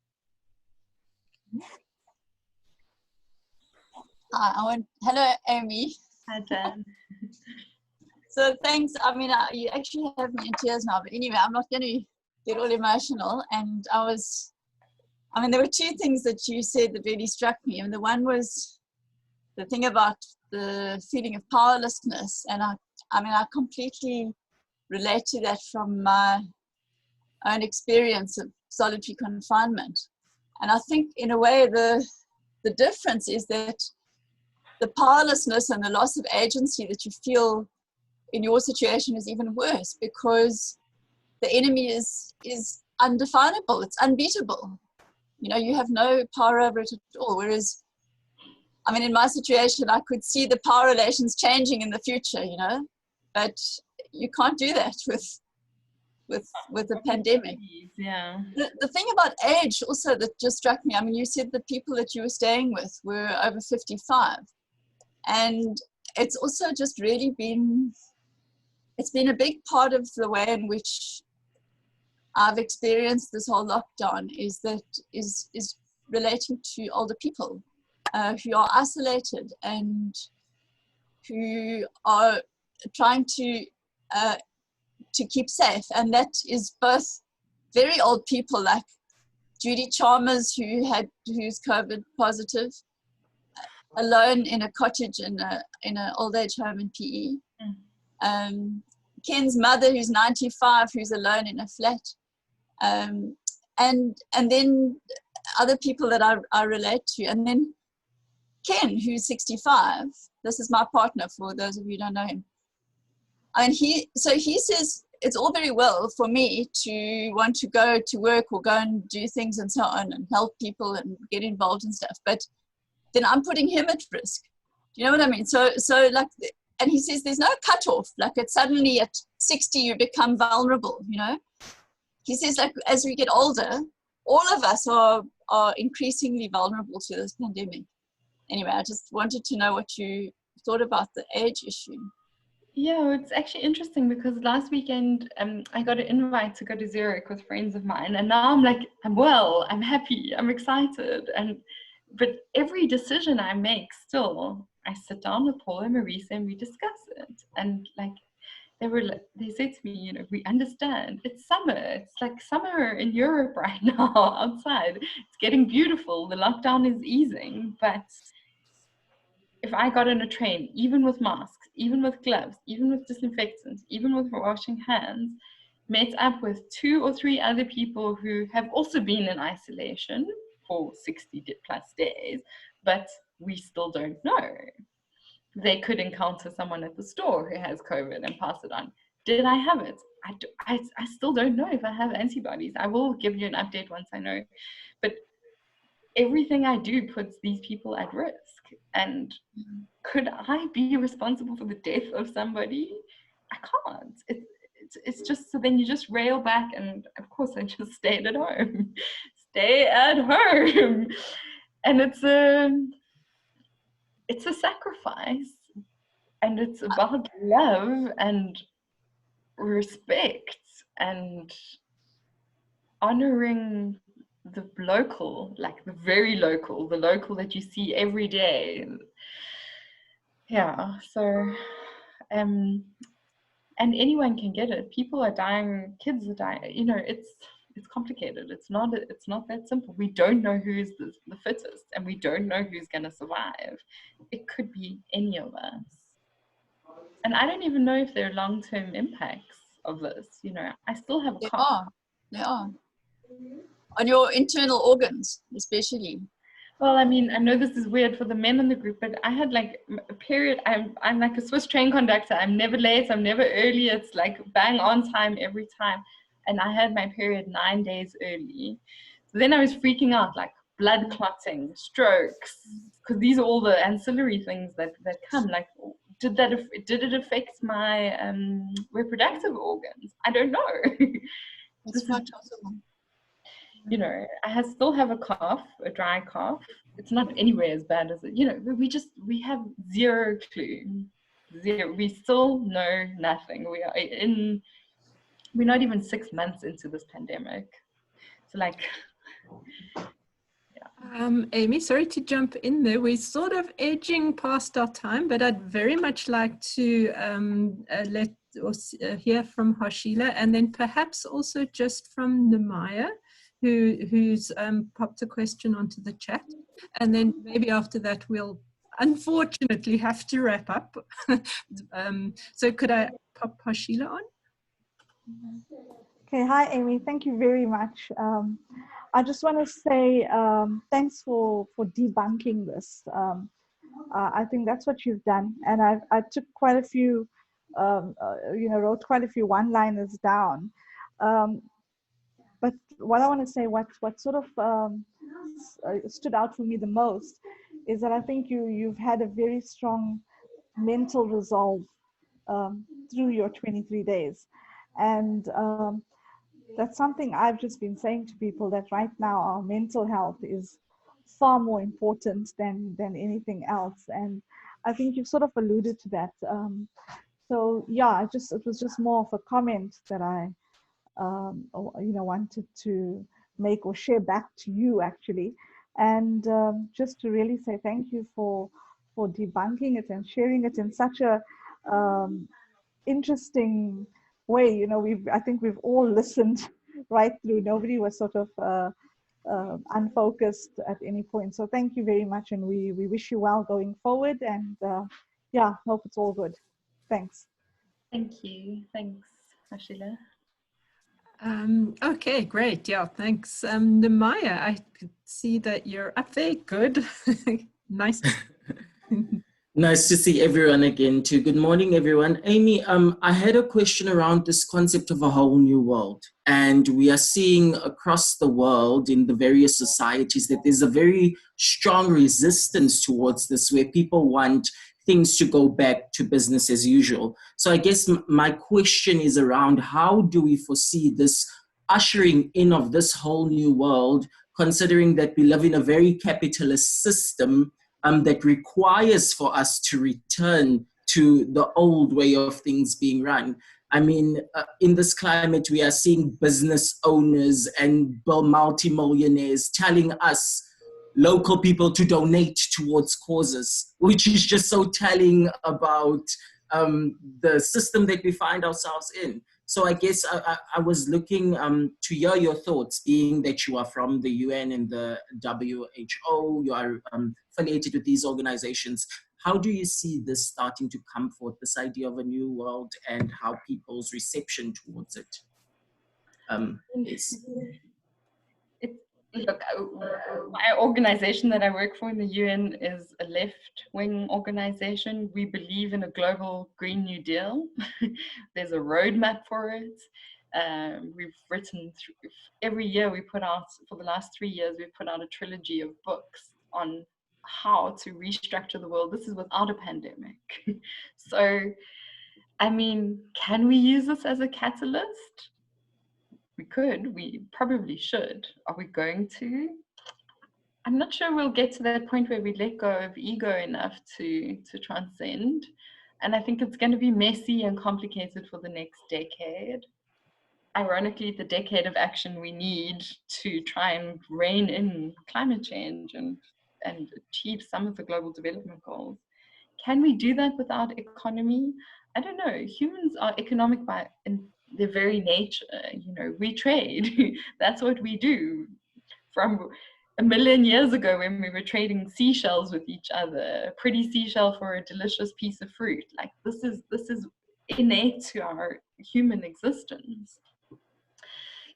Hello, Amy. Hi, Jan. So thanks. I mean, you actually have me in tears now, but anyway, I'm not going to get all emotional. And there were two things that you said that really struck me. And the one was the thing about the feeling of powerlessness. And I completely relate to that from my own experience of solitary confinement. And I think in a way, the difference is that the powerlessness and the loss of agency that you feel in your situation is even worse, because the enemy is undefinable, it's unbeatable. You know, you have no power over it at all. Whereas, I mean, in my situation, I could see the power relations changing in the future, you know, but you can't do that with a pandemic. Yeah. The thing about age also that just struck me, I mean, you said the people that you were staying with were over 55. And it's also just really been a big part of the way in which I've experienced this whole lockdown is relating to older people who are isolated and who are trying to keep safe. And that is both very old people like Judy Chalmers, who's COVID positive, alone in a cottage in an old age home in PE. Ken's mother, who's 95, who's alone in a flat. And then other people that I relate to, and then Ken, who's 65. This is my partner, for those of you who don't know him. And he says it's all very well for me to want to go to work or go and do things and so on and help people and get involved in stuff, but then I'm putting him at risk. Do you know what I mean? So like, and he says there's no cutoff. Like, it's suddenly at 60 you become vulnerable. You know, he says, like, as we get older, all of us are increasingly vulnerable to this pandemic. Anyway, I just wanted to know what you thought about the age issue. Yeah, it's actually interesting because last weekend I got an invite to go to Zurich with friends of mine, and now I'm like, I'm well, I'm happy, I'm excited, but every decision I make, still I sit down with Paul and Marisa and we discuss it. And like, they said to me, you know, we understand it's summer, it's like summer in Europe right now outside, it's getting beautiful, the lockdown is easing, but if I got on a train, even with masks, even with gloves, even with disinfectants, even with washing hands, met up with 2 or 3 other people who have also been in isolation for 60 plus days, but we still don't know. They could encounter someone at the store who has COVID and pass it on. Did I have it? I still don't know if I have antibodies. I will give you an update once I know. But everything I do puts these people at risk. And could I be responsible for the death of somebody? I can't. It's just, so then you just rail back, and of course I just stayed at home. Stay at home. And it's a sacrifice, and it's about love and respect and honoring the local, like the very local, the local that you see every day. Yeah, so and anyone can get it. People are dying, kids are dying, you know, it's complicated. It's not that simple. We don't know who's the fittest, and we don't know who's going to survive. It could be any of us. And I don't even know if there are long-term impacts of this. You know, I still have a cough. There are. On your internal organs, especially. Well, I mean, I know this is weird for the men in the group, but I had like a period. I'm like a Swiss train conductor. I'm never late. I'm never early. It's like bang on time every time. And I had my period 9 days early. So then I was freaking out, like blood clotting, strokes, because these are all the ancillary things that come. Like, did it affect my reproductive organs? I don't know. It's quite possible. You know, I still have a cough, a dry cough. It's not anywhere as bad as it, you know, we have zero clue. Zero. We still know nothing. We're not even 6 months into this pandemic. So like, yeah. Amy, sorry to jump in there. We're sort of edging past our time, but I'd very much like to hear from Harshila, and then perhaps also just from Namaya, who's popped a question onto the chat. And then maybe after that, we'll unfortunately have to wrap up. So could I pop Harshila on? Okay, hi Amy, thank you very much. I just want to say thanks for debunking this. I think that's what you've done, and I took quite a few, wrote quite a few one-liners down. But what I want to say, what sort of stood out for me the most is that I think you've had a very strong mental resolve through your 23 days. And that's something I've just been saying to people, that right now our mental health is far more important than anything else. And I think you've sort of alluded to that. So yeah, it was just more of a comment that I wanted to make or share back to you actually. And just to really say thank you for debunking it and sharing it in such a interesting way. You know, I think we've all listened right through. Nobody was sort of unfocused at any point. So thank you very much, and we wish you well going forward. And yeah, hope it's all good. Thanks. Thank you. Thanks, Harshila. Okay, great. Yeah, thanks. Nemaya, I could see that you're up there. Good. Nice. Nice to see everyone again too. Good morning, everyone. Amy, I had a question around this concept of a whole new world. And we are seeing across the world in the various societies that there's a very strong resistance towards this, where people want things to go back to business as usual. So I guess my question is around, how do we foresee this ushering in of this whole new world, considering that we live in a very capitalist system that requires for us to return to the old way of things being run? I mean, in this climate, we are seeing business owners and multimillionaires telling us, local people, to donate towards causes, which is just so telling about the system that we find ourselves in. So I guess I was looking to hear your thoughts, being that you are from the UN and the WHO, you are affiliated with these organizations. How do you see this starting to come forth, this idea of a new world, and how people's reception towards it is? Look, my organization that I work for in the UN is a left-wing organization. We believe in a global Green New Deal. There's a roadmap for it. We've written every year we put out, for the last 3 years, we've put out a trilogy of books on how to restructure the world. This is without a pandemic. So, I mean, can we use this as a catalyst? We could, we probably should. Are we going to? I'm not sure we'll get to that point where we let go of ego enough to transcend. And I think it's going to be messy and complicated for the next decade. Ironically, the decade of action we need to try and rein in climate change and achieve some of the global development goals. Can we do that without economy? I don't know. Humans are economic by in their very nature. You know, we trade. That's what we do. From 1 million years ago, when we were trading seashells with each other, a pretty seashell for a delicious piece of fruit. Like, this is innate to our human existence.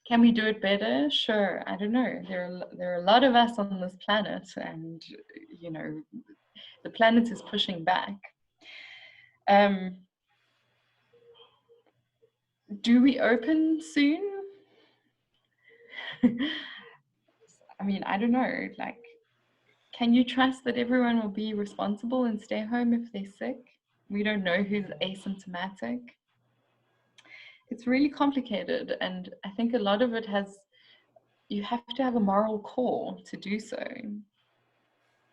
Can we do it better? Sure. I don't know. There are a lot of us on this planet, and you know, the planet is pushing back. Do we open soon? I mean, I don't know. Like, can you trust that everyone will be responsible and stay home if they're sick? We don't know who's asymptomatic. It's really complicated, and I think a lot of it you have to have a moral core to do so.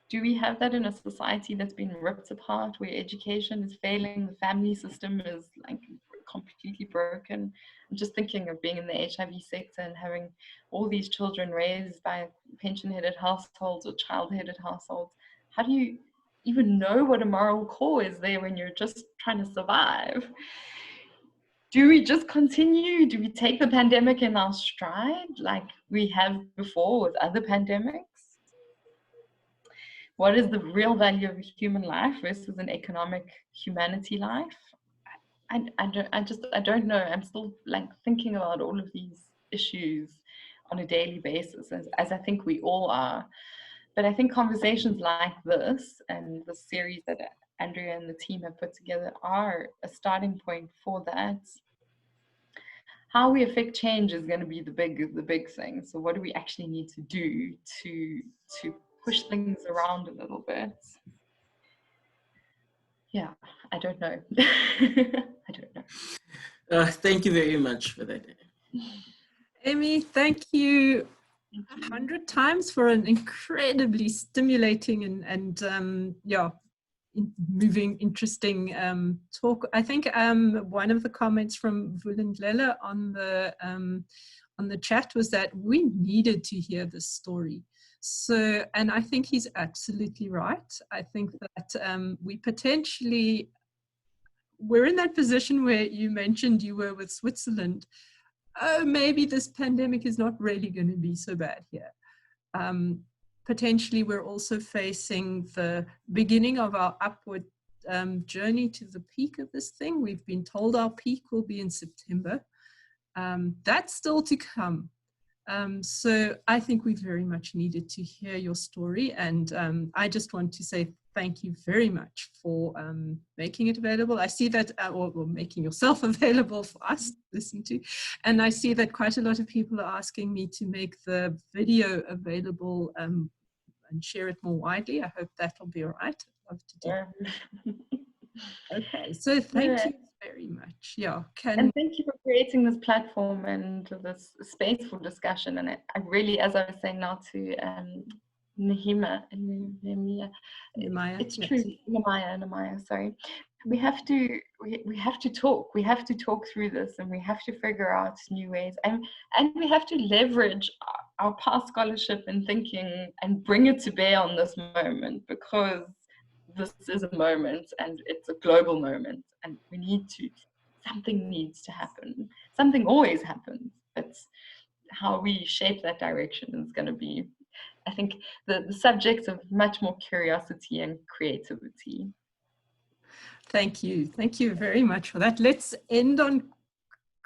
Do we have that in a society that's been ripped apart, where education is failing, the family system is like completely broken? I'm just thinking of being in the HIV sector and having all these children raised by pension-headed households or child-headed households. How do you even know what a moral core is there when you're just trying to survive? Do we just continue? Do we take the pandemic in our stride like we have before with other pandemics? What is the real value of a human life versus an economic humanity life? I don't know. I'm still like thinking about all of these issues on a daily basis, as I think we all are. But I think conversations like this and the series that Andrea and the team have put together are a starting point for that. How we affect change is going to be the big thing. So what do we actually need to do to push things around a little bit? Yeah, I don't know. I don't know. Thank you very much for that. Amy, thank you 100 times for an incredibly stimulating and yeah, moving, interesting talk. I think one of the comments from Vulindlela on the chat was that we needed to hear this story. So, and I think he's absolutely right. I think that we're in that position where you mentioned you were with Switzerland. Oh, maybe this pandemic is not really going to be so bad here. Potentially, we're also facing the beginning of our upward journey to the peak of this thing. We've been told our peak will be in September. That's still to come. So I think we very much needed to hear your story, and I just want to say thank you very much for making it available. I see that, or making yourself available for us to listen to, and I see that quite a lot of people are asking me to make the video available and share it more widely. I hope that will be all right. I'd love to do that. Okay, so thank you very much. Yeah, and thank you for creating this platform and this space for discussion. And I really, as I was saying now to Nehemiah, it's true, Nehemiah, sorry. We have to talk. We have to talk through this, and we have to figure out new ways, and we have to leverage our past scholarship and thinking and bring it to bear on this moment, because this is a moment and it's a global moment, and something needs to happen. Something always happens. It's how we shape that direction is going to be, I think, the subject of much more curiosity and creativity. Thank you. Thank you very much for that. Let's end on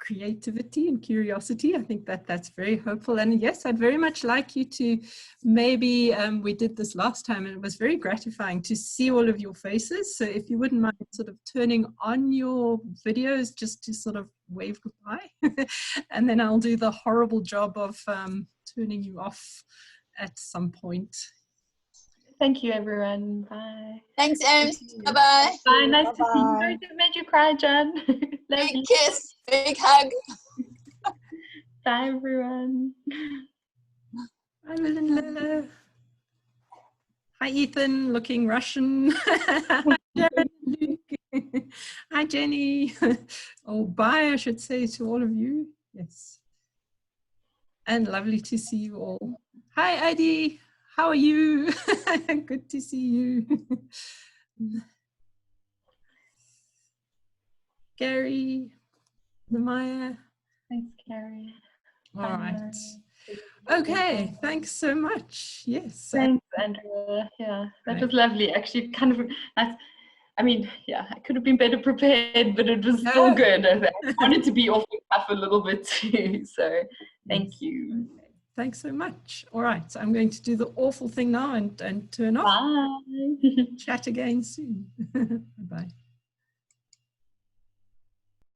creativity and curiosity. I think that's very hopeful. And yes, I'd very much like you to maybe, we did this last time and it was very gratifying to see all of your faces. So if you wouldn't mind sort of turning on your videos just to sort of wave goodbye. And then I'll do the horrible job of turning you off at some point. Thank you, everyone. Bye. Thanks, Amy. Bye-bye. Bye. Nice to see you. Sorry to make you cry, John. Big kiss. Big hug. Bye, everyone. Hi, Lila. Hi, Ethan, looking Russian. Hi, Jenny. Oh, bye, I should say to all of you. Yes. And lovely to see you all. Hi, Adi. How are you? Good to see you. Gary, Maya. Thanks, Gary. All right. Okay, thanks so much. Yes. Thanks, Andrea. Yeah, that was lovely. Actually, kind of nice. I mean, yeah, I could have been better prepared, but it was still good. I wanted to be off the cuff a little bit too. So thank you. Thanks so much. All right, so I'm going to do the awful thing now and turn off. Bye. Chat again soon. Bye-bye.